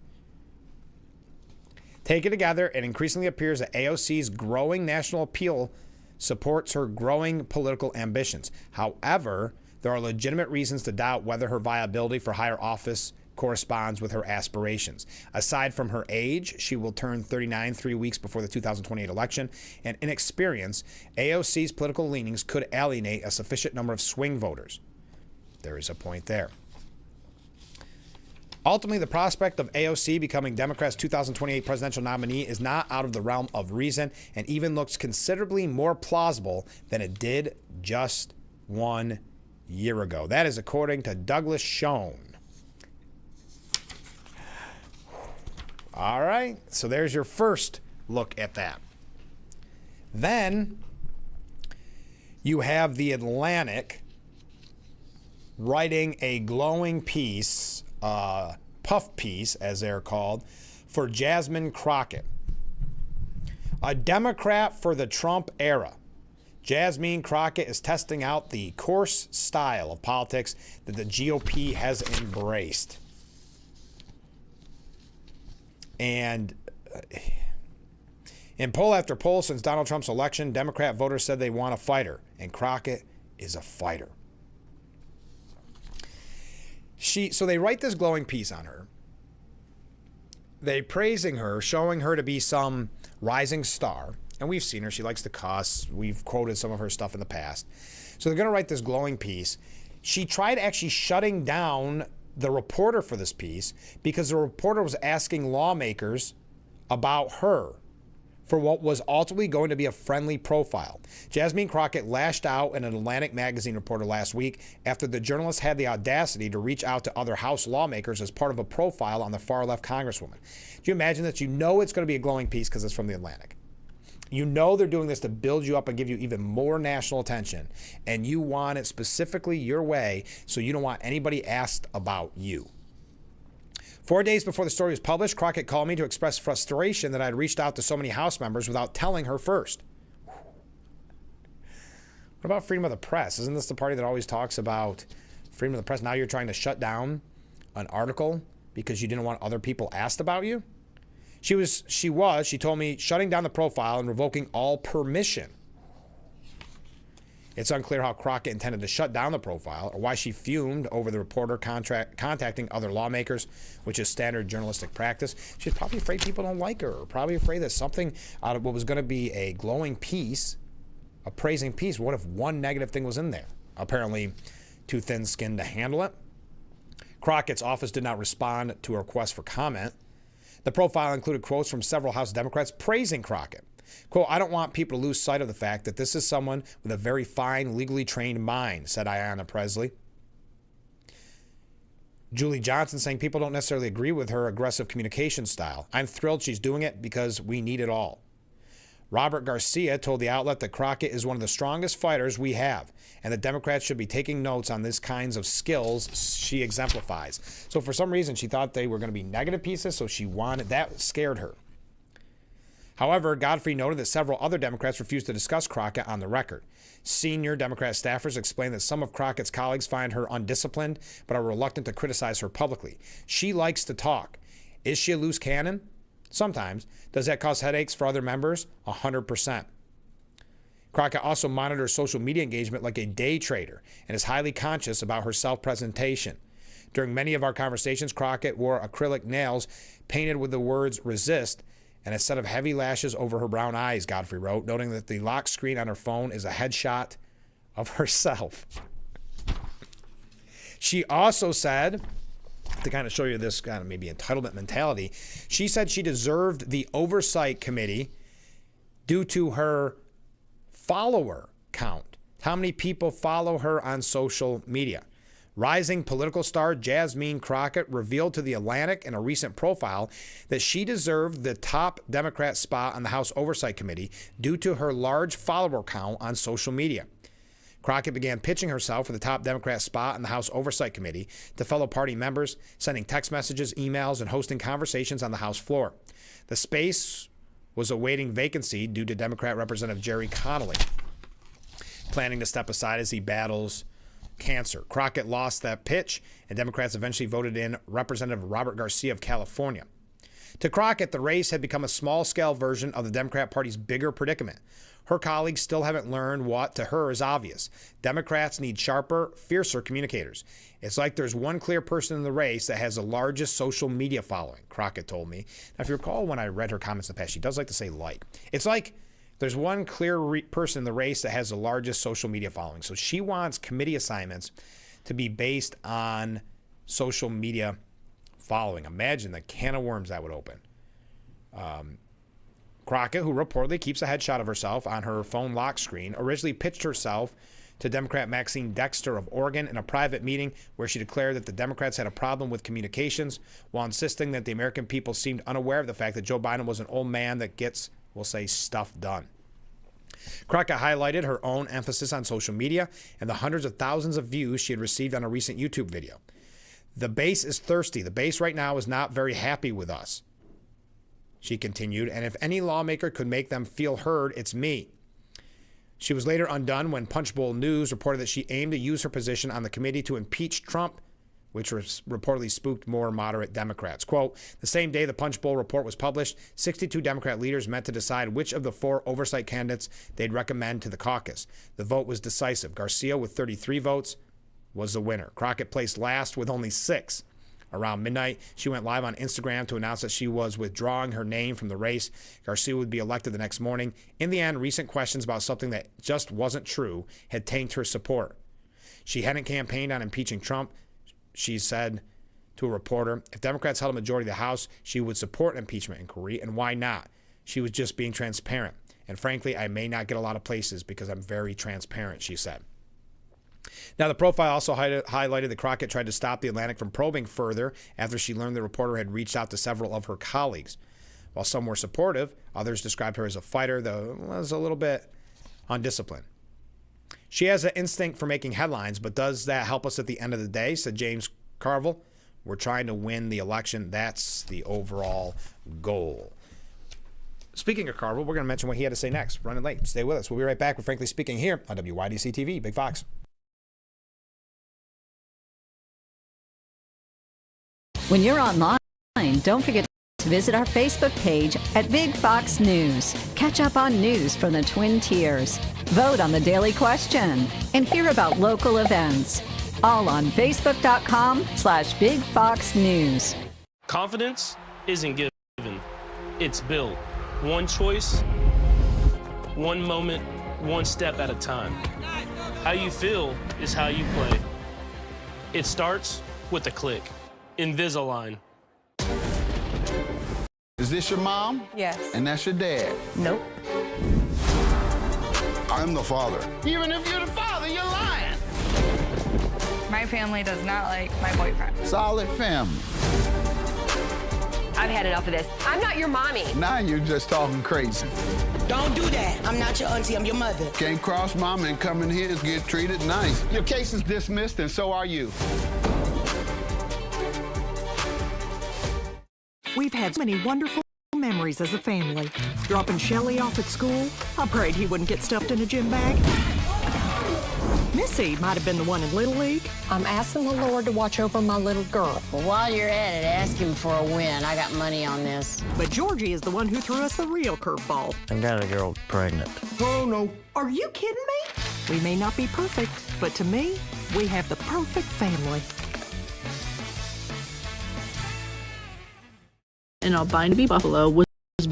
Taken together, it increasingly appears that AOC's growing national appeal supports her growing political ambitions. However, there are legitimate reasons to doubt whether her viability for higher office corresponds with her aspirations. Aside from her age, she will turn 39 3 weeks before the 2028 election, and inexperience, AOC's political leanings could alienate a sufficient number of swing voters. There is a point there. Ultimately, the prospect of AOC becoming Democrats' 2028 presidential nominee is not out of the realm of reason and even looks considerably more plausible than it did just 1 year ago. That is according to Douglas Schoen. All right, so there's your first look at that. Then you have The Atlantic writing a glowing piece, puff piece as they're called, for Jasmine Crockett, a Democrat for the Trump era. Jasmine Crockett is testing out the coarse style of politics that the GOP has embraced. And in poll after poll since Donald Trump's election, Democrat voters said they want a fighter, and Crockett is a fighter. So they write this glowing piece on her. They praising her, showing her to be some rising star. And we've seen her. She likes to cuss. We've quoted some of her stuff in the past. So they're going to write this glowing piece. She tried actually shutting down the reporter for this piece because the reporter was asking lawmakers about her for what was ultimately going to be a friendly profile. Jasmine Crockett lashed out at an Atlantic magazine reporter last week after the journalist had the audacity to reach out to other House lawmakers as part of a profile on the far-left congresswoman. Do you imagine that? You know it's going to be a glowing piece because it's from the Atlantic. You know they're doing this to build you up and give you even more national attention, and you want it specifically your way, so you don't want anybody asked about you. 4 days before the story was published, Crockett called me to express frustration that I had reached out to so many House members without telling her first. What about freedom of the press? Isn't this the party that always talks about freedom of the press? Now you're trying to shut down an article because you didn't want other people asked about you? She told me, shutting down the profile and revoking all permission. It's unclear how Crockett intended to shut down the profile or why she fumed over the reporter contacting other lawmakers, which is standard journalistic practice. She's probably afraid people don't like her, or probably afraid that something out of what was going to be a glowing piece, a praising piece, what if one negative thing was in there? Apparently too thin-skinned to handle it. Crockett's office did not respond to a request for comment. The profile included quotes from several House Democrats praising Crockett. Quote, "I don't want people to lose sight of the fact that this is someone with a very fine, legally trained mind," said Ayanna Presley. Julie Johnson saying people don't necessarily agree with her aggressive communication style. "I'm thrilled she's doing it because we need it all." Robert Garcia told the outlet that Crockett is one of the strongest fighters we have, and that Democrats should be taking notes on these kinds of skills she exemplifies. So for some reason, she thought they were going to be negative pieces, so that scared her. However, Godfrey noted that several other Democrats refused to discuss Crockett on the record. Senior Democrat staffers explained that some of Crockett's colleagues find her undisciplined, but are reluctant to criticize her publicly. She likes to talk. Is she a loose cannon? Sometimes. Does that cause headaches for other members? 100%. Crockett also monitors social media engagement like a day trader and is highly conscious about her self-presentation. During many of our conversations, Crockett wore acrylic nails painted with the words resist and a set of heavy lashes over her brown eyes, Godfrey wrote, noting that the lock screen on her phone is a headshot of herself. She also said, to kind of show you this kind of maybe entitlement mentality, she said she deserved the oversight committee due to her follower count. How many people follow her on social media? Rising political star Jasmine Crockett revealed to The Atlantic in a recent profile that she deserved the top Democrat spot on the House Oversight Committee due to her large follower count on social media. Crockett began pitching herself for the top Democrat spot on the House Oversight Committee to fellow party members, sending text messages, emails, and hosting conversations on the House floor. The space was awaiting vacancy due to Democrat Representative Jerry Connolly planning to step aside as he battles cancer. Crockett lost that pitch, and Democrats eventually voted in Representative Robert Garcia of California. To Crockett, the race had become a small-scale version of the Democrat Party's bigger predicament. Her colleagues still haven't learned what, to her, is obvious. Democrats need sharper, fiercer communicators. It's like there's one clear person in the race that has the largest social media following, Crockett told me. Now, if you recall when I read her comments in the past, she does like to say like. It's like there's one clear person in the race that has the largest social media following. So she wants committee assignments to be based on social media following. Imagine the can of worms that would open. Crockett, who reportedly keeps a headshot of herself on her phone lock screen, originally pitched herself to Democrat Maxine Dexter of Oregon in a private meeting where she declared that the Democrats had a problem with communications while insisting that the American people seemed unaware of the fact that Joe Biden was an old man that gets, we'll say, stuff done. Crockett highlighted her own emphasis on social media and the hundreds of thousands of views she had received on a recent YouTube video. The base is thirsty. The base right now is not very happy with us, she continued, and if any lawmaker could make them feel heard, it's me. She was later undone when Punchbowl News reported that she aimed to use her position on the committee to impeach Trump, which was reportedly spooked more moderate Democrats. Quote, the same day the Punchbowl report was published, 62 Democrat leaders met to decide which of the 4 oversight candidates they'd recommend to the caucus. The vote was decisive. Garcia, with 33 votes, was the winner. Crockett placed last with only 6. Around midnight, she went live on Instagram to announce that she was withdrawing her name from the race. Garcia would be elected the next morning. In the end, recent questions about something that just wasn't true had tanked her support. She hadn't campaigned on impeaching Trump, she said to a reporter. If Democrats held a majority of the House, she would support an impeachment inquiry, and why not? She was just being transparent. And frankly, I may not get a lot of places because I'm very transparent, she said. Now, the profile also highlighted that Crockett tried to stop The Atlantic from probing further after she learned the reporter had reached out to several of her colleagues. While some were supportive, others described her as a fighter, though was a little bit undisciplined. She has an instinct for making headlines, but does that help us at the end of the day, said James Carville. We're trying to win the election. That's the overall goal. Speaking of Carville, we're going to mention what he had to say next. Running late. Stay with us. We'll be right back with Frankly Speaking here on WYDC TV, Big Fox. When you're online, don't forget to visit our Facebook page at Big Fox News. Catch up on news from the Twin Tiers. Vote on the daily question and hear about local events. All on Facebook.com/Big Fox News. Confidence isn't given, it's built. One choice, one moment, one step at a time. How you feel is how you play. It starts with a click. Invisalign. Is this your mom? Yes. And that's your dad? Nope. I'm the father. Even if you're the father, you're lying. My family does not like my boyfriend. Solid family. I've had enough of this. I'm not your mommy. Now you're just talking crazy. Don't do that. I'm not your auntie, I'm your mother. Can't cross mama and come in here and get treated nice. Your case is dismissed and so are you. We've had so many wonderful memories as a family. Dropping Shelly off at school. I prayed he wouldn't get stuffed in a gym bag. Missy might have been the one in Little League. I'm asking the Lord to watch over my little girl. Well, while you're at it, ask him for a win. I got money on this. But Georgie is the one who threw us the real curveball. I got a girl pregnant. Oh, no. Are you kidding me? We may not be perfect, but to me, we have the perfect family. In Albany, Buffalo, was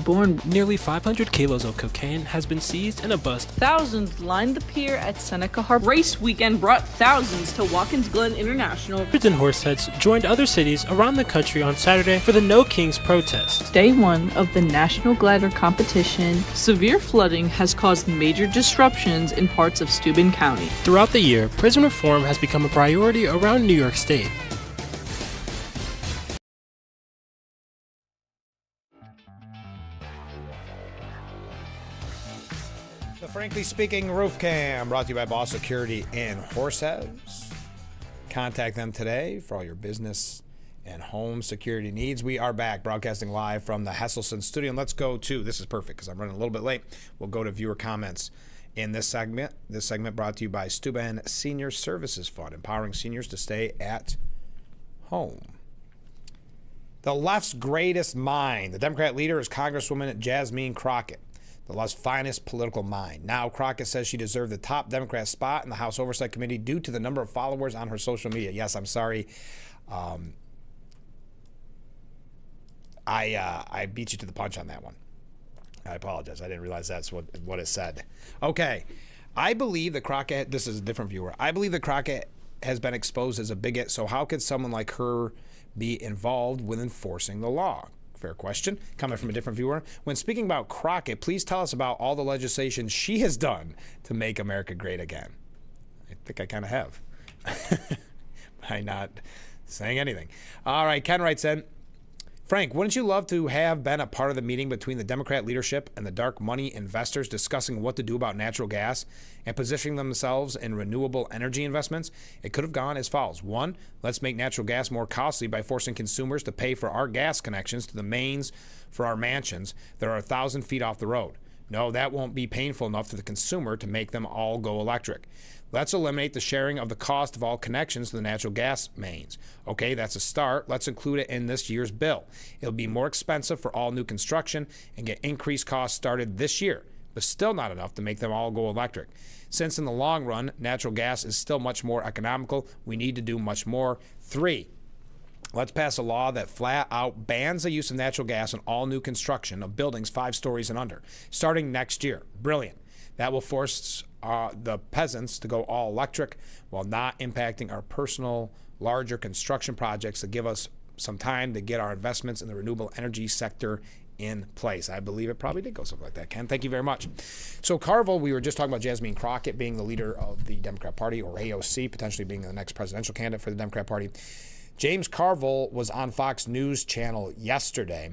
born. Nearly 500 kilos of cocaine has been seized in a bust. Thousands lined the pier at Seneca Harbor. Race weekend brought thousands to Watkins Glen International. Hundreds and Horseheads joined other cities around the country on Saturday for the No Kings protest. Day one of the National Glider Competition, severe flooding has caused major disruptions in parts of Steuben County. Throughout the year, prison reform has become a priority around New York State. Frankly Speaking Roof Cam, brought to you by Boss Security in Horseheads. Contact them today for all your business and home security needs. We are back broadcasting live from the Hesselson studio. And let's go to, this is perfect because I'm running a little bit late. We'll go to viewer comments in this segment. This segment brought to you by Steuben Senior Services Fund, empowering seniors to stay at home. The left's greatest mind. The Democrat leader is Congresswoman Jasmine Crockett, the left's finest political mind. Now, Crockett says she deserved the top Democrat spot in the House Oversight Committee due to the number of followers on her social media. Yes, I'm sorry. I beat you to the punch on that one. I apologize. I didn't realize that's what it said. Okay. I believe that Crockett, this is a different viewer, I believe that Crockett has been exposed as a bigot, so how could someone like her be involved with enforcing the law? Fair question. Coming from a different viewer. When speaking about Crockett, please tell us about all the legislation she has done to make America great again. I think I kind of have. By not saying anything. All right, Ken writes in, Frank, wouldn't you love to have been a part of the meeting between the Democrat leadership and the dark money investors discussing what to do about natural gas and positioning themselves in renewable energy investments? It could have gone as follows. 1, let's make natural gas more costly by forcing consumers to pay for our gas connections to the mains for our mansions that are 1,000 feet off the road. No, that won't be painful enough to the consumer to make them all go electric. Let's eliminate the sharing of the cost of all connections to the natural gas mains. Okay, that's a start. Let's include it in this year's bill. It'll be more expensive for all new construction and get increased costs started this year, but still not enough to make them all go electric. Since in the long run, natural gas is still much more economical, we need to do much more. 3, let's pass a law that flat out bans the use of natural gas in all new construction of buildings 5 stories and under, starting next year. Brilliant. That will force the peasants to go all electric while not impacting our personal, larger construction projects that give us some time to get our investments in the renewable energy sector in place. I believe it probably did go something like that, Ken. Thank you very much. So Carville, we were just talking about Jasmine Crockett being the leader of the Democrat Party, or AOC, potentially being the next presidential candidate for the Democrat Party. James Carville was on Fox News Channel yesterday,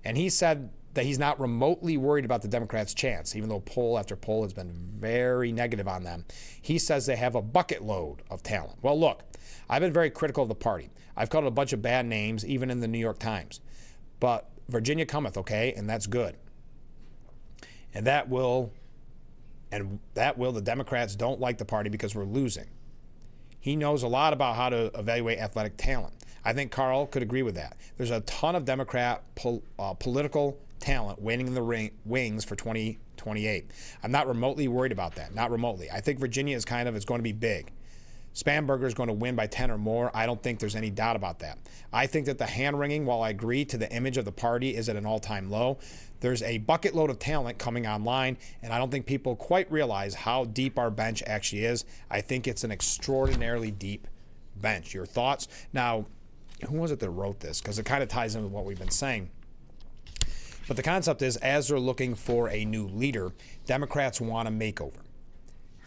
and he said that he's not remotely worried about the Democrats' chance, even though poll after poll has been very negative on them. He says they have a bucket load of talent. Well, look, I've been very critical of the party. I've called it a bunch of bad names, even in the New York Times. But Virginia cometh, okay, and that's good. And that will the Democrats don't like the party because we're losing. He knows a lot about how to evaluate athletic talent. I think Carl could agree with that. There's a ton of Democrat political talent waiting in the wings for 2028. I'm not remotely worried about that. Not remotely. I think Virginia is going to be big. Spanberger is going to win by 10 or more. I don't think there's any doubt about that. I think that the hand-wringing, while I agree to the image of the party, is at an all-time low. There's a bucket load of talent coming online, and I don't think people quite realize how deep our bench actually is. I think it's an extraordinarily deep bench. Your thoughts? Now, who was it that wrote this? Because it kind of ties in with what we've been saying. But the concept is, as they're looking for a new leader, Democrats want a makeover.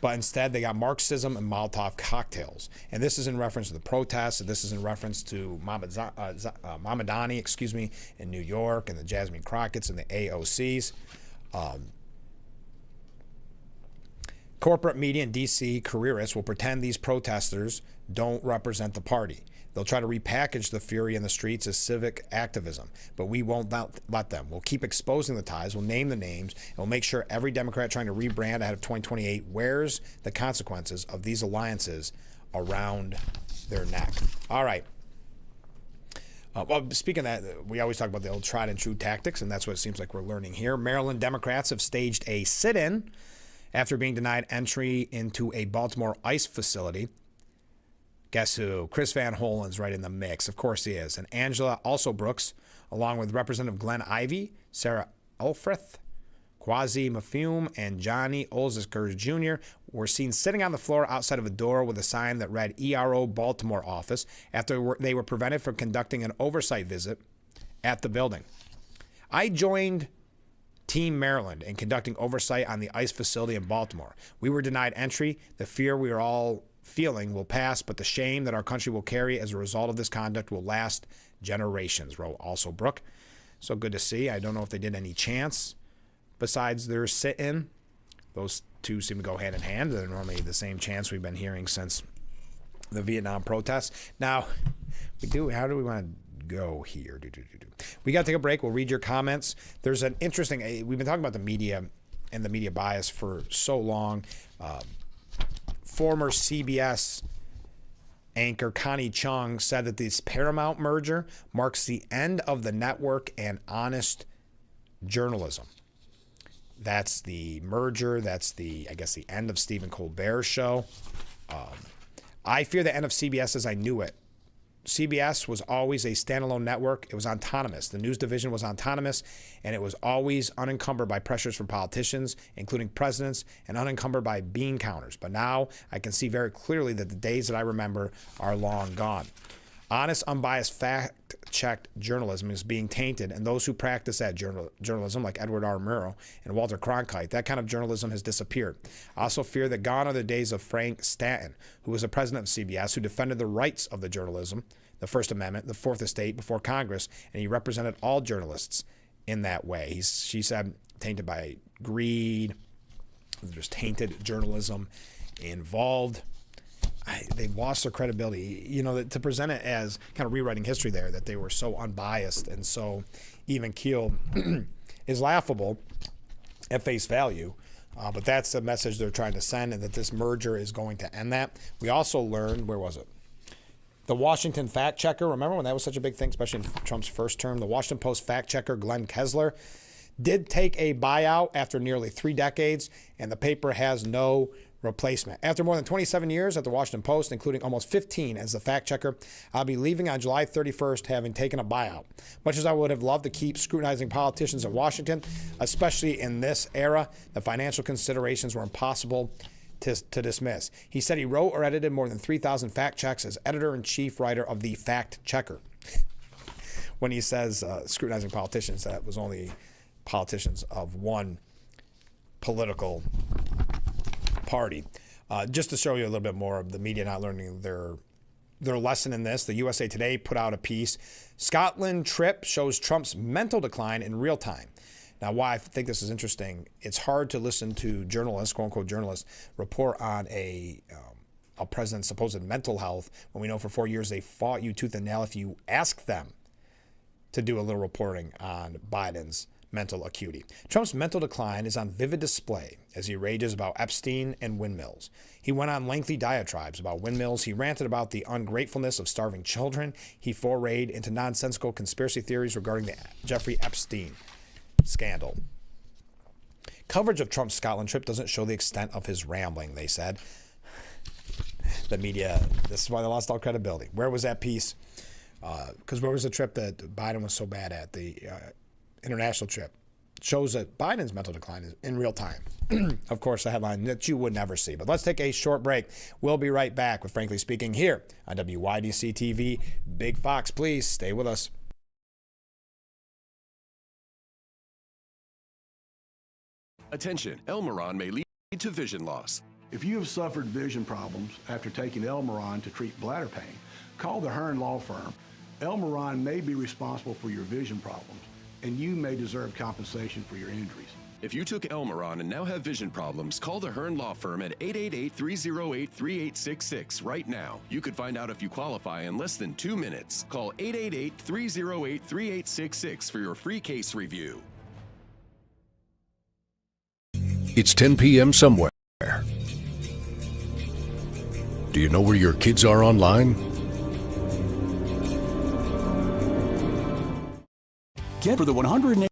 But instead, they got Marxism and Molotov cocktails. And this is in reference to the protests, and this is in reference to Mamdani, in New York, and the Jasmine Crockett's and the AOCs. Corporate media and D.C. careerists will pretend these protesters don't represent the party. They'll try to repackage the fury in the streets as civic activism, but we won't let them. We'll keep exposing the ties. We'll name the names, and we'll make sure every Democrat trying to rebrand ahead of 2028 wears the consequences of these alliances around their neck. All right. Well, speaking of that, we always talk about the old tried and true tactics, and that's what it seems like we're learning here. Maryland Democrats have staged a sit-in after being denied entry into a Baltimore ICE facility. Guess who? Chris Van Hollen's right in the mix. Of course he is. And Angela also Brooks, along with Representative Glenn Ivey, Sarah Elfreth, Quasi Mafume, and Johnny Olzisker Jr. were seen sitting on the floor outside of a door with a sign that read ERO Baltimore office after they were prevented from conducting an oversight visit at the building. I joined Team Maryland in conducting oversight on the ICE facility in Baltimore. We were denied entry. The fear we are all feeling will pass, but the shame that our country will carry as a result of this conduct will last generations, wrote also Brooke. So good to see. I don't know if they did any chants besides their sit-in. Those two seem to go hand in hand. They're normally the same chants we've been hearing since the Vietnam protests. Now, how do we want to go here? We got to take a break. We'll read your comments. There's an interesting, we've been talking about the media and the media bias for so long. Former CBS anchor Connie Chung said that this Paramount merger marks the end of the network and honest journalism. That's the merger. That's the end of Stephen Colbert's show. I fear the end of CBS as I knew it. CBS was always a standalone network. It was autonomous. The news division was autonomous, and it was always unencumbered by pressures from politicians, including presidents, and unencumbered by bean counters. But now I can see very clearly that the days that I remember are long gone. Honest, unbiased, fact-checked journalism is being tainted, and those who practice that journalism, like Edward R. Murrow and Walter Cronkite, that kind of journalism has disappeared. I also fear that gone are the days of Frank Stanton, who was the president of CBS, who defended the rights of the journalism, the First Amendment, the Fourth Estate before Congress, and he represented all journalists in that way. She said, tainted by greed, there's tainted journalism involved. They've lost their credibility. To present it as kind of rewriting history there, that they were so unbiased and so even-keeled is laughable at face value. But that's the message they're trying to send, and that this merger is going to end that. We also learned, where was it? The Washington fact checker, remember when that was such a big thing, especially in Trump's first term? The Washington Post fact checker, Glenn Kessler, did take a buyout after nearly 3 decades, and the paper has no replacement. After more than 27 years at the Washington Post, including almost 15 as the fact checker, I'll be leaving on July 31st having taken a buyout. Much as I would have loved to keep scrutinizing politicians in Washington, especially in this era, the financial considerations were impossible to dismiss. He said he wrote or edited more than 3,000 fact checks as editor-in-chief writer of the Fact Checker. When he says scrutinizing politicians, that was only politicians of one political party. Just to show you a little bit more of the media not learning their lesson in this, the USA Today put out a piece. Scotland trip shows Trump's mental decline in real time. Now, why I think this is interesting, it's hard to listen to journalists, quote-unquote journalists, report on a president's supposed mental health when we know for 4 years they fought you tooth and nail if you ask them to do a little reporting on Biden's mental acuity. Trump's mental decline is on vivid display as he rages about Epstein and windmills. He went on lengthy diatribes about windmills. He ranted about the ungratefulness of starving children. He forayed into nonsensical conspiracy theories regarding the Jeffrey Epstein scandal. Coverage of Trump's Scotland trip doesn't show the extent of his rambling, they said. The media, this is why they lost all credibility. Where was that piece? Because where was the trip that Biden was so bad at? The international trip. Shows that Biden's mental decline is in real time. Of course, the headline that you would never see. But let's take a short break. We'll be right back with Frankly Speaking here on WYDC TV. Big Fox, please stay with us. Attention, Elmeron may lead to vision loss. If you have suffered vision problems after taking Elmeron to treat bladder pain, call the Hearn Law Firm. Elmeron may be responsible for your vision problems, and you may deserve compensation for your injuries. If you took Elmeron and now have vision problems, call the Hearn Law Firm at 888-308-3866 right now. You could find out if you qualify in less than 2 minutes. Call 888-308-3866 for your free case review. It's 10 p.m. somewhere. Do you know where your kids are online? Get for the 183rd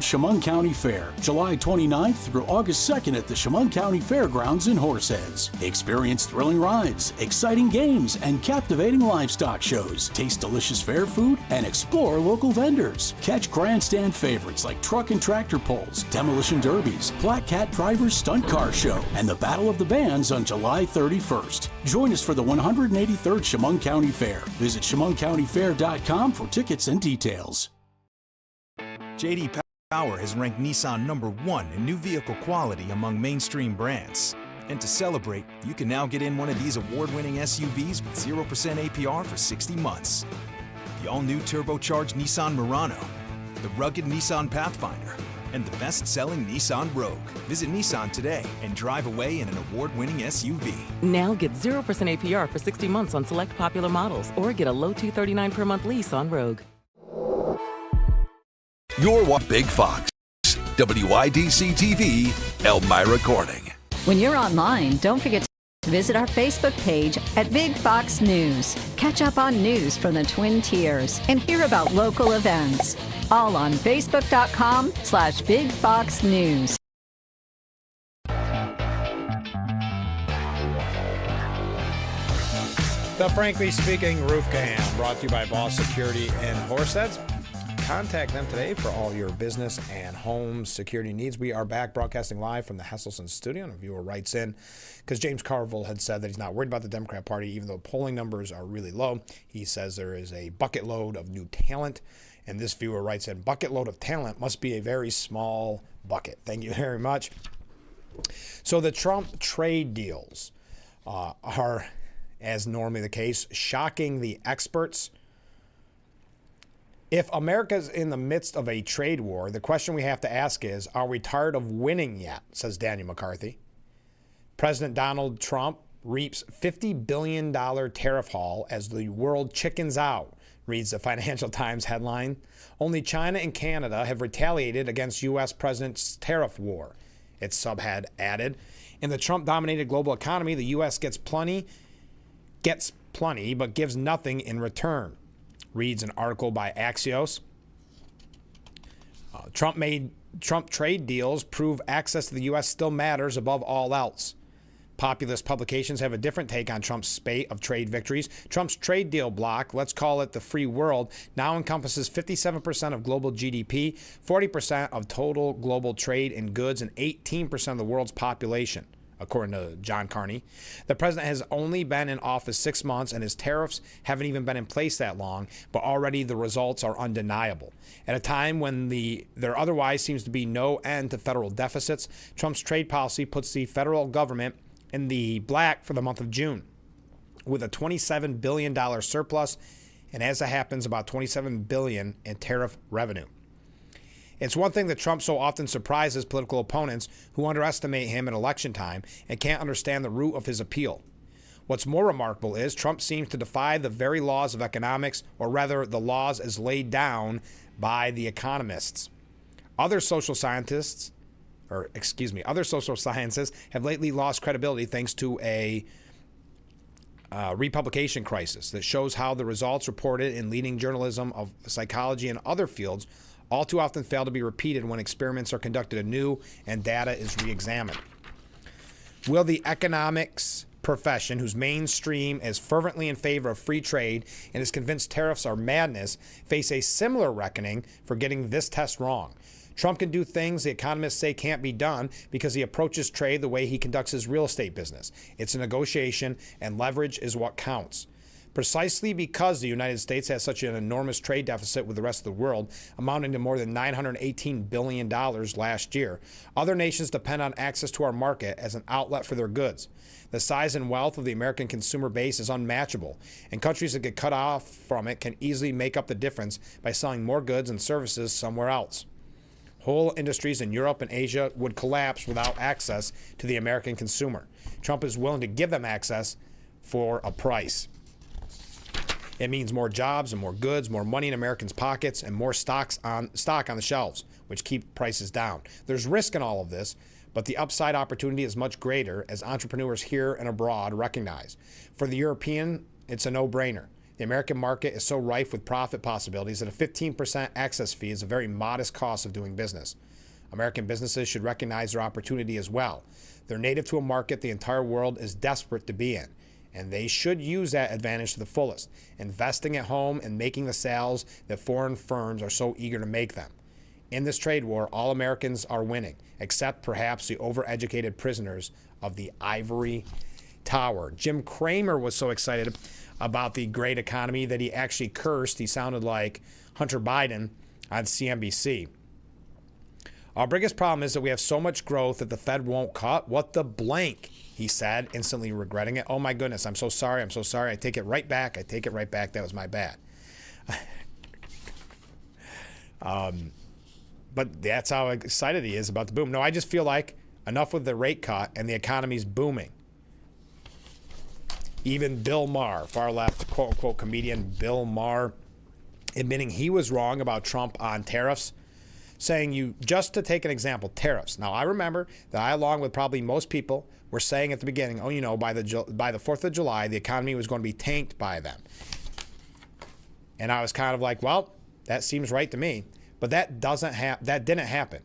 Chemung County Fair, July 29th through August 2nd at the Chemung County Fairgrounds in Horseheads. Experience thrilling rides, exciting games, and captivating livestock shows. Taste delicious fair food and explore local vendors. Catch grandstand favorites like truck and tractor pulls, demolition derbies, Black Cat Drivers Stunt Car Show, and the Battle of the Bands on July 31st. Join us for the 183rd Chemung County Fair. Visit ChemungCountyFair.com for tickets and details. J.D. Power has ranked Nissan #1 in new vehicle quality among mainstream brands. And to celebrate, you can now get in one of these award-winning SUVs with 0% APR for 60 months. The all-new turbocharged Nissan Murano, the rugged Nissan Pathfinder, and the best-selling Nissan Rogue. Visit Nissan today and drive away in an award-winning SUV. Now get 0% APR for 60 months on select popular models, or get a low $239 per month lease on Rogue. You're what Big Fox, WYDC TV, Elmira Corning. When you're online, don't forget to visit our Facebook page at Big Fox News. Catch up on news from the Twin Tiers and hear about local events. All on Facebook.com/Big Fox News. The Frankly Speaking Roof Cam, brought to you by Boss Security and Horseheads. Contact them today for all your business and home security needs. We are back broadcasting live from the Hesselson studio, and a viewer writes in because James Carville had said that he's not worried about the Democrat Party, even though polling numbers are really low. He says there is a bucket load of new talent, and this viewer writes in, bucket load of talent must be a very small bucket. Thank you very much. So the Trump trade deals are, as normally the case, shocking the experts. If America's in the midst of a trade war, the question we have to ask is, are we tired of winning yet, says Daniel McCarthy. President Donald Trump reaps $50 billion tariff haul as the world chickens out, reads the Financial Times headline. Only China and Canada have retaliated against U.S. President's tariff war, its subhead added. In the Trump-dominated global economy, the U.S. gets plenty, but gives nothing in return, reads an article by Axios. Trump trade deals prove access to the U.S. still matters above all else. Populist publications have a different take on Trump's spate of trade victories. Trump's trade deal bloc, let's call it the free world, now encompasses 57% of global GDP, 40% of total global trade in goods, and 18% of the world's population, according to John Carney. The president has only been in office 6 months, and his tariffs haven't even been in place that long, but already the results are undeniable. At a time when there otherwise seems to be no end to federal deficits, Trump's trade policy puts the federal government in the black for the month of June, with a $27 billion surplus, and as it happens, about $27 billion in tariff revenue. It's one thing that Trump so often surprises political opponents who underestimate him at election time and can't understand the root of his appeal. What's more remarkable is Trump seems to defy the very laws of economics, or rather the laws as laid down by the economists. Other social sciences have lately lost credibility thanks to a republication crisis that shows how the results reported in leading journalism of psychology and other fields all too often fail to be repeated when experiments are conducted anew and data is re-examined. Will the economics profession, whose mainstream is fervently in favor of free trade and is convinced tariffs are madness, face a similar reckoning for getting this test wrong? Trump can do things the economists say can't be done because he approaches trade the way he conducts his real estate business. It's a negotiation, and leverage is what counts. Precisely because the United States has such an enormous trade deficit with the rest of the world, amounting to more than $918 billion last year, other nations depend on access to our market as an outlet for their goods. The size and wealth of the American consumer base is unmatchable, and countries that get cut off from it can easily make up the difference by selling more goods and services somewhere else. Whole industries in Europe and Asia would collapse without access to the American consumer. Trump is willing to give them access for a price. It means more jobs and more goods, more money in Americans' pockets, and more stock on the shelves, which keep prices down. There's risk in all of this, but the upside opportunity is much greater, as entrepreneurs here and abroad recognize. For the European, it's a no-brainer. The American market is so rife with profit possibilities that a 15% access fee is a very modest cost of doing business. American businesses should recognize their opportunity as well. They're native to a market the entire world is desperate to be in, and they should use that advantage to the fullest, investing at home and making the sales that foreign firms are so eager to make them. In this trade war, all Americans are winning, except perhaps the overeducated prisoners of the ivory tower. Jim Cramer was so excited about the great economy that he actually cursed. He sounded like Hunter Biden on CNBC. Our biggest problem is that we have so much growth that the Fed won't cut. What the blank, he said, instantly regretting it. Oh my goodness, I'm so sorry. I take it right back. That was my bad. But that's how excited he is about the boom. No, I just feel like enough with the rate cut and the economy's booming. Even Bill Maher, far left, quote unquote, comedian Bill Maher, admitting he was wrong about Trump on tariffs, saying just to take an example, tariffs. Now, I remember that I, along with probably most people, were saying at the beginning, by the 4th of July, the economy was going to be tanked by them. And I was kind of like, well, that seems right to me. But that didn't happen.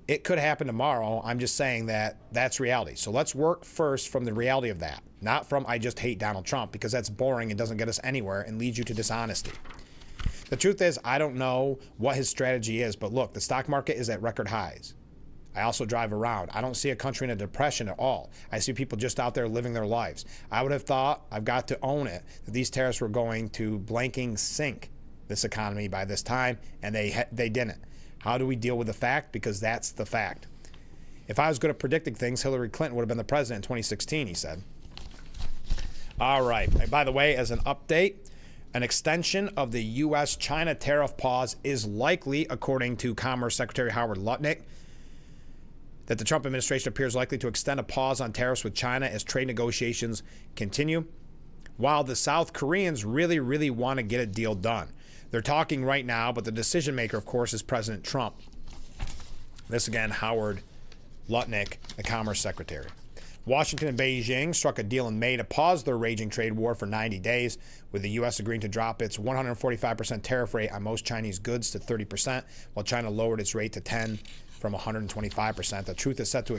It could happen tomorrow. I'm just saying that that's reality. So let's work first from the reality of that, not from I just hate Donald Trump, because that's boring and doesn't get us anywhere and leads you to dishonesty. The truth is, I don't know what his strategy is, but look, the stock market is at record highs. I also drive around. I don't see a country in a depression at all. I see people just out there living their lives. I would have thought, I've got to own it, that these tariffs were going to blanking sink this economy by this time, and they didn't. How do we deal with the fact? Because that's the fact. If I was good at predicting things, Hillary Clinton would have been the president in 2016, he said. All right. By the way, as an update, an extension of the U.S.-China tariff pause is likely, according to Commerce Secretary Howard Lutnick, that the Trump administration appears likely to extend a pause on tariffs with China as trade negotiations continue, while the South Koreans really, really want to get a deal done. They're talking right now, but the decision maker, of course, is President Trump. This again, Howard Lutnick, the Commerce Secretary. Washington and Beijing struck a deal in May to pause their raging trade war for 90 days, with the U.S. agreeing to drop its 145% tariff rate on most Chinese goods to 30%, while China lowered its rate to 10% from 125%. The truce is set to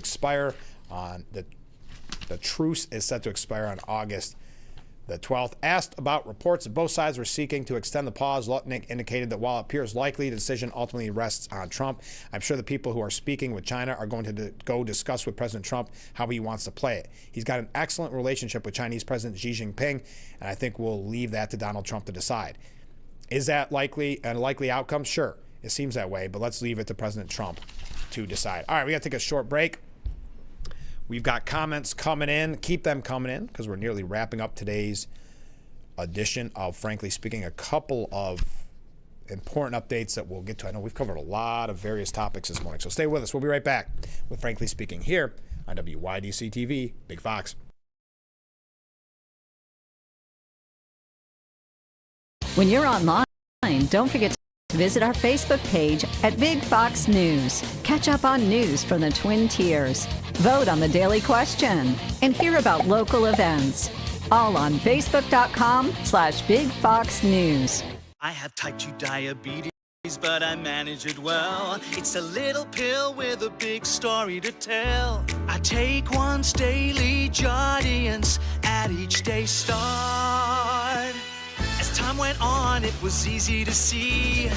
expire on August the 12th. Asked about reports that both sides were seeking to extend the pause, Lutnick indicated that while it appears likely the decision ultimately rests on Trump, I'm sure the people who are speaking with China are going to go discuss with President Trump how he wants to play it. He's got an excellent relationship with Chinese President Xi Jinping, and I think we'll leave that to Donald Trump to decide. Is that likely a likely outcome? Sure, it seems that way, but let's leave it to President Trump to decide. All right, we got to take a short break. We've got comments coming in. Keep them coming in because we're nearly wrapping up today's edition of Frankly Speaking. A couple of important updates that we'll get to. I know we've covered a lot of various topics this morning, so stay with us. We'll be right back with Frankly Speaking here on WYDC TV, Big Fox. When you're online, don't forget to visit our Facebook page at Big Fox News. Catch up on news from the Twin Tiers. Vote on the daily question and hear about local events. All on Facebook.com/Big Fox News. I have type 2 diabetes, but I manage it well. It's a little pill with a big story to tell. I take once daily, Jardiance, at each day start. As time went on, it was easy to see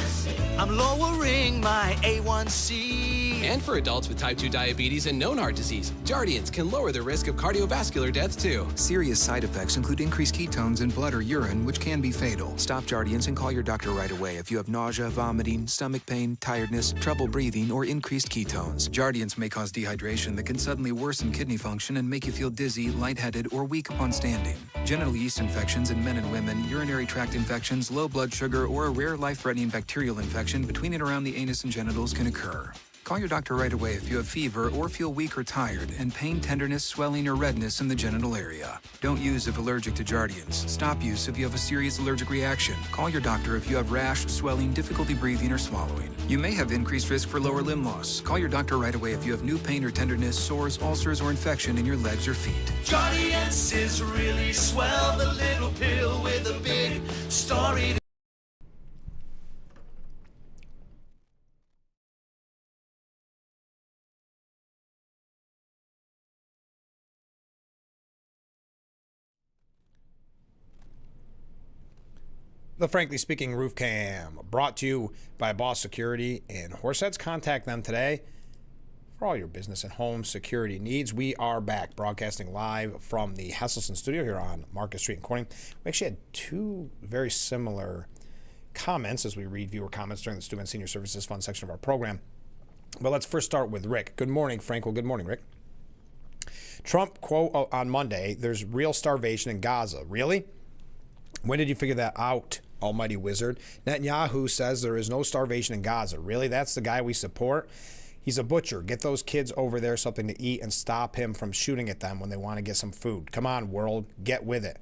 I'm lowering my A1C. And for adults with type 2 diabetes and known heart disease, Jardiance can lower the risk of cardiovascular death too. Serious side effects include increased ketones in blood or urine, which can be fatal. Stop Jardiance and call your doctor right away if you have nausea, vomiting, stomach pain, tiredness, trouble breathing, or increased ketones. Jardiance may cause dehydration that can suddenly worsen kidney function and make you feel dizzy, lightheaded, or weak upon standing. Genital yeast infections in men and women, urinary tract infections, low blood sugar, or a rare life-threatening bacterial infection between and around the anus and genitals can occur. Call your doctor right away if you have fever or feel weak or tired and pain, tenderness, swelling, or redness in the genital area. Don't use if allergic to Jardiance. Stop use if you have a serious allergic reaction. Call your doctor if you have rash, swelling, difficulty breathing, or swallowing. You may have increased risk for lower limb loss. Call your doctor right away if you have new pain or tenderness, sores, ulcers, or infection in your legs or feet. Jardiance is really swell, the little pill with a big story. The Frankly Speaking Roof Cam, brought to you by Boss Security in Horseheads. Contact them today for all your business and home security needs. We are back broadcasting live from the Hesselson studio here on Market Street in Corning. We actually had two very similar comments as we read viewer comments during the Student Senior Services Fund section of our program. But let's first start with Rick. Good morning, Frank. Well, good morning, Rick. Trump quote on Monday, there's real starvation in Gaza. Really? When did you figure that out, almighty wizard? Netanyahu says there is no starvation in Gaza. Really? That's the guy we support? He's a butcher. Get those kids over there something to eat and stop him from shooting at them when they want to get some food. Come on, world. Get with it.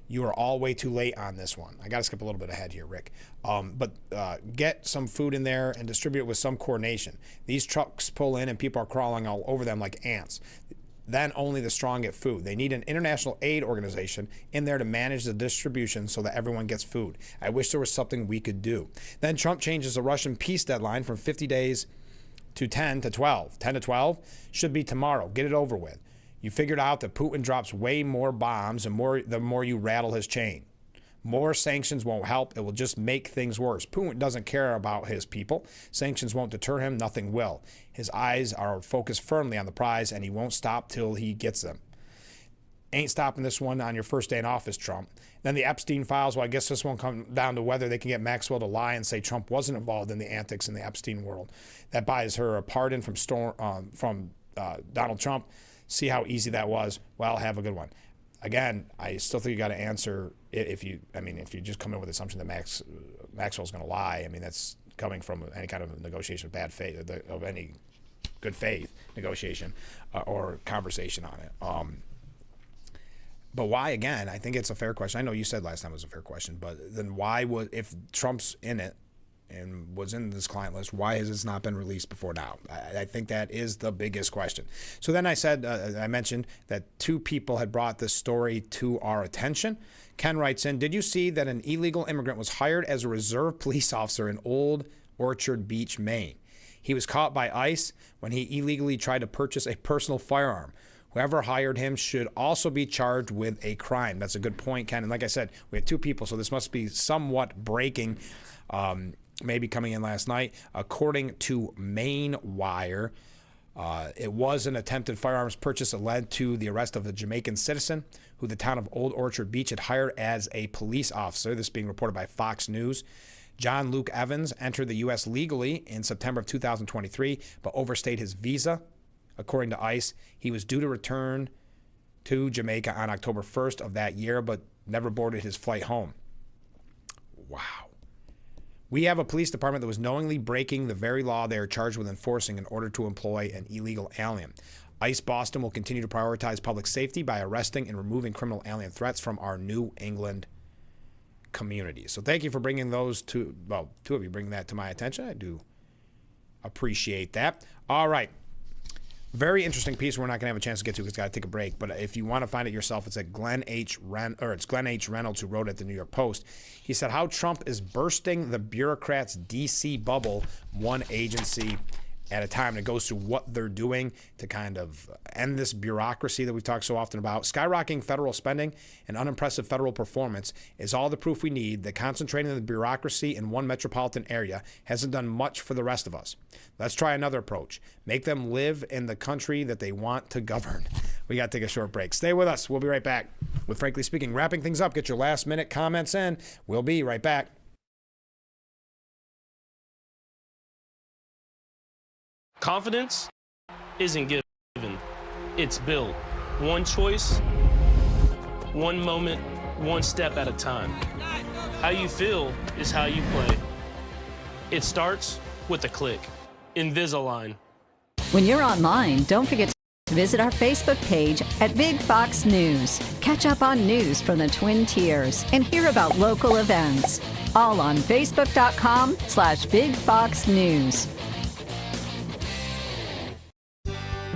You are all way too late on this one. I got to skip a little bit ahead here, Rick. But get some food in there and distribute it with some coordination. These trucks pull in and people are crawling all over them like ants. Then only the strong get food. They need an international aid organization in there to manage the distribution so that everyone gets food. I wish there was something we could do. Then Trump changes the Russian peace deadline from 50 days to 10 to 12. 10 to 12 should be tomorrow. Get it over with. You figured out that Putin drops way more bombs and the more you rattle his chain. More sanctions won't help. It will just make things worse. Putin doesn't care about his people. Sanctions won't deter him. Nothing will. His eyes are focused firmly on the prize, and he won't stop till he gets them. Ain't stopping this one on your first day in office, Trump. Then the Epstein files. Well, I guess this won't come down to whether they can get Maxwell to lie and say Trump wasn't involved in the antics in the Epstein world. That buys her a pardon from Donald Trump. See how easy that was? Well, have a good one. Again, I still think you got to answer if you just come in with the assumption that Maxwell's going to lie. I mean, that's coming from any kind of negotiation of bad faith, of any good faith negotiation or conversation on it. But why, again, I think it's a fair question. I know you said last time it was a fair question, but then why if Trump's in it and was in this client list, why has this not been released before now? I think that is the biggest question. So then I mentioned that two people had brought this story to our attention. Ken writes in, did you see that an illegal immigrant was hired as a reserve police officer in Old Orchard Beach, Maine? He was caught by ICE when he illegally tried to purchase a personal firearm. Whoever hired him should also be charged with a crime. That's a good point, Ken. And like I said, we had two people, so this must be somewhat breaking, maybe coming in last night. According to Maine Wire, it was an attempted firearms purchase that led to the arrest of a Jamaican citizen who the town of Old Orchard Beach had hired as a police officer. This being reported by Fox News. John Luke Evans entered the U.S. legally in September of 2023, but overstayed his visa. According to ICE, he was due to return to Jamaica on October 1st of that year, but never boarded his flight home. Wow. We have a police department that was knowingly breaking the very law they are charged with enforcing in order to employ an illegal alien. ICE Boston will continue to prioritize public safety by arresting and removing criminal alien threats from our New England community. So thank you for bringing two of you bringing that to my attention. I do appreciate that. All right. Very interesting piece we're not going to have a chance to get to because it's got to take a break. But if you want to find it yourself, it's at Glenn H. Reynolds, who wrote it at the New York Post. He said how Trump is bursting the bureaucrats' D.C. bubble, one agency at a time. And it goes through what they're doing to kind of end this bureaucracy that we've talked so often about. Skyrocketing federal spending and unimpressive federal performance is all the proof we need that concentrating the bureaucracy in one metropolitan area hasn't done much for the rest of us. Let's try another approach. Make them live in the country that they want to govern. We got to take a short break. Stay with us. We'll be right back with Frankly Speaking. Wrapping things up. Get your last minute comments in. We'll be right back. Confidence isn't given, it's built. One choice, one moment, one step at a time. How you feel is how you play. It starts with a click. Invisalign, When you're online, don't forget to visit our Facebook page at Big Fox News. Catch up on news from the Twin Tiers and hear about local events. All on Facebook.com/Big Fox News.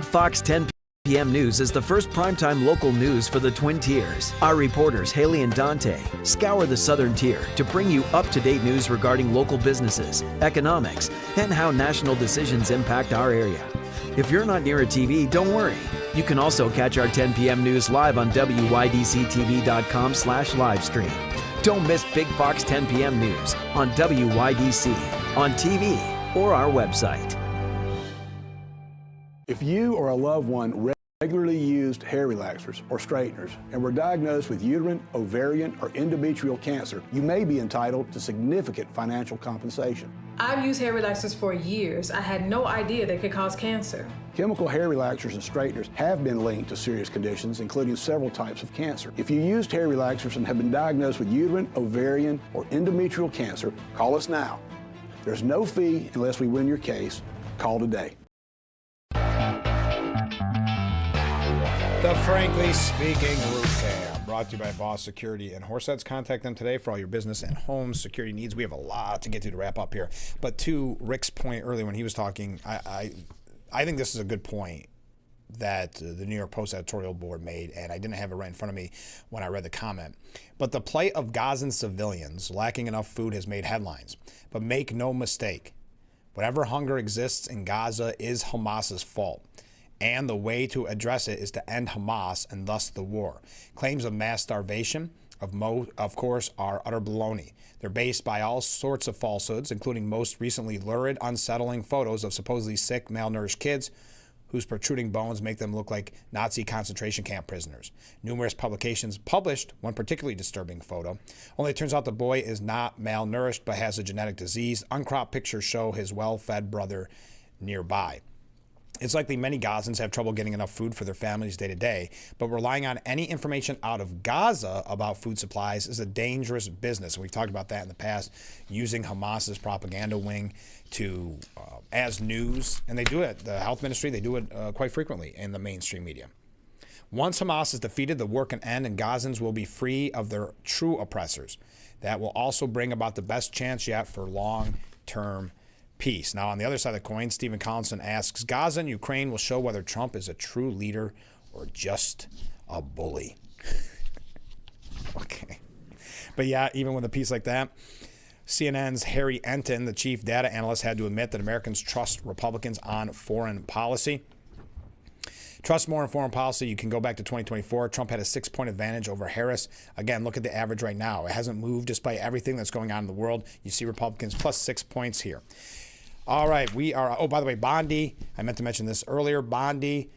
Fox 10 p.m. News is the first primetime local news for the Twin Tiers. Our reporters, Haley and Dante, scour the Southern Tier to bring you up-to-date news regarding local businesses, economics, and how national decisions impact our area. If you're not near a TV, don't worry. You can also catch our 10 p.m. news live on WYDCTV.com/livestream. Don't miss Big Fox 10 p.m. news on WYDC, on TV, or our website. If you or a loved one regularly used hair relaxers or straighteners and were diagnosed with uterine, ovarian, or endometrial cancer, you may be entitled to significant financial compensation. I've used hair relaxers for years. I had no idea they could cause cancer. Chemical hair relaxers and straighteners have been linked to serious conditions, including several types of cancer. If you used hair relaxers and have been diagnosed with uterine, ovarian, or endometrial cancer, call us now. There's no fee unless we win your case. Call today. The Frankly Speaking Roof Cam, brought to you by Boss Security and Horseheads. Contact them today for all your business and home security needs. We have a lot to get to wrap up here. But to Rick's point earlier when he was talking, I think this is a good point that the New York Post editorial board made, and I didn't have it right in front of me when I read the comment. But the plight of Gazan civilians lacking enough food has made headlines. But make no mistake, whatever hunger exists in Gaza is Hamas's fault. And the way to address it is to end Hamas and thus the war. Claims of mass starvation, of course, are utter baloney. They're based by all sorts of falsehoods, including most recently lurid, unsettling photos of supposedly sick, malnourished kids whose protruding bones make them look like Nazi concentration camp prisoners. Numerous publications published one particularly disturbing photo. Only it turns out the boy is not malnourished but has a genetic disease. Uncropped pictures show his well-fed brother nearby. It's likely many Gazans have trouble getting enough food for their families day to day, but relying on any information out of Gaza about food supplies is a dangerous business. And we've talked about that in the past, using Hamas's propaganda wing to as news, and they do it. The health ministry, they do it quite frequently in the mainstream media. Once Hamas is defeated, the war can end, and Gazans will be free of their true oppressors. That will also bring about the best chance yet for long-term peace. Now, on the other side of the coin, Stephen Collinson asks, Gaza and Ukraine will show whether Trump is a true leader or just a bully. Okay. But yeah, even with a piece like that, CNN's Harry Enton, the chief data analyst, had to admit that Americans trust Republicans on foreign policy. Trust more in foreign policy. You can go back to 2024. Trump had a 6-point advantage over Harris. Again, look at the average right now. It hasn't moved despite everything that's going on in the world. You see Republicans plus 6 points here. All right, we are, oh, by the way, Bondi, I meant to mention this earlier. Bondi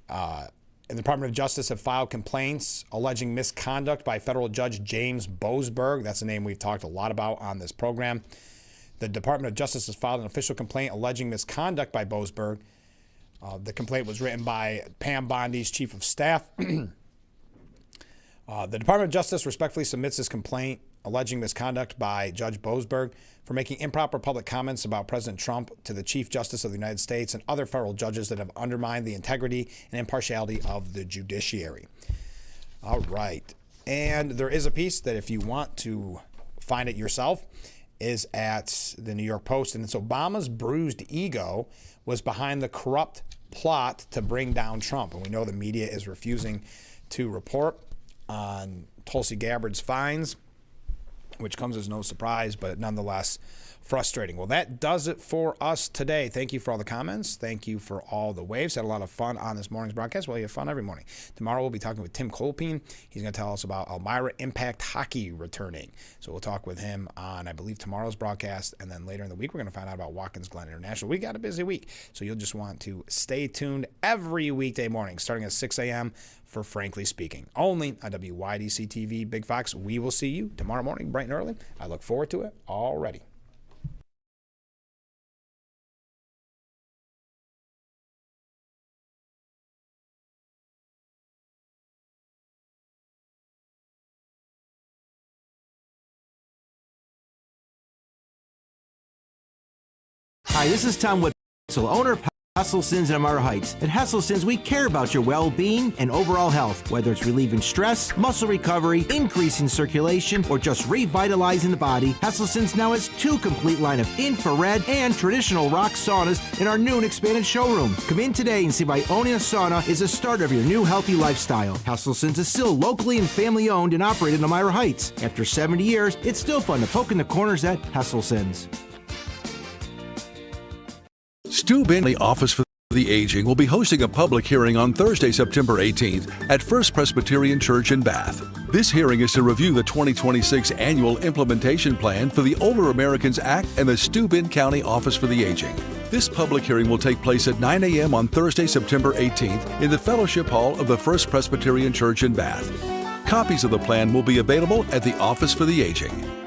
and the Department of Justice have filed complaints alleging misconduct by federal judge James Boasberg. That's a name we've talked a lot about on this program. The Department of Justice has filed an official complaint alleging misconduct by Boasberg. The complaint was written by Pam Bondi's chief of staff. The Department of Justice respectfully submits this complaint alleging misconduct by Judge Boasberg for making improper public comments about President Trump to the Chief Justice of the United States and other federal judges that have undermined the integrity and impartiality of the judiciary. All right. And there is a piece that, if you want to find it yourself, is at the New York Post, and it's Obama's bruised ego was behind the corrupt plot to bring down Trump. And we know the media is refusing to report on Tulsi Gabbard's fines, which comes as no surprise, but nonetheless frustrating. Well, that does it for us today. Thank you for all the comments. Thank you for all the waves. Had a lot of fun on this morning's broadcast. Well, you have fun every morning. Tomorrow we'll be talking with Tim Colpine. He's going to tell us about Elmira Impact Hockey returning. So we'll talk with him on, I believe, tomorrow's broadcast. And then later in the week, we're going to find out about Watkins Glen International. We got a busy week, so you'll just want to stay tuned every weekday morning, starting at 6 a.m. for Frankly Speaking. Only on WYDC TV, Big Fox. We will see you tomorrow morning, bright and early. I look forward to it already. Hi, this is Tom Witzel, owner of Hesselson's in Amara Heights. At Hesselson's, we care about your well-being and overall health, whether it's relieving stress, muscle recovery, increasing circulation, or just revitalizing the body. Hesselson's now has 2 complete line of infrared and traditional rock saunas in our new and expanded showroom. Come in today and see why owning a sauna is the start of your new healthy lifestyle. Hesselson's is still locally and family owned and operated in Elmira Heights. After 70 years, it's still fun to poke in the corners at Hesselson's. Stu Binley Office for the Aging will be hosting a public hearing on Thursday, September 18th at First Presbyterian Church in Bath. This hearing is to review the 2026 annual implementation plan for the Older Americans Act and the Steuben County Office for the Aging. This public hearing will take place at 9 a.m. on Thursday, September 18th in the Fellowship Hall of the First Presbyterian Church in Bath. Copies of the plan will be available at the Office for the Aging.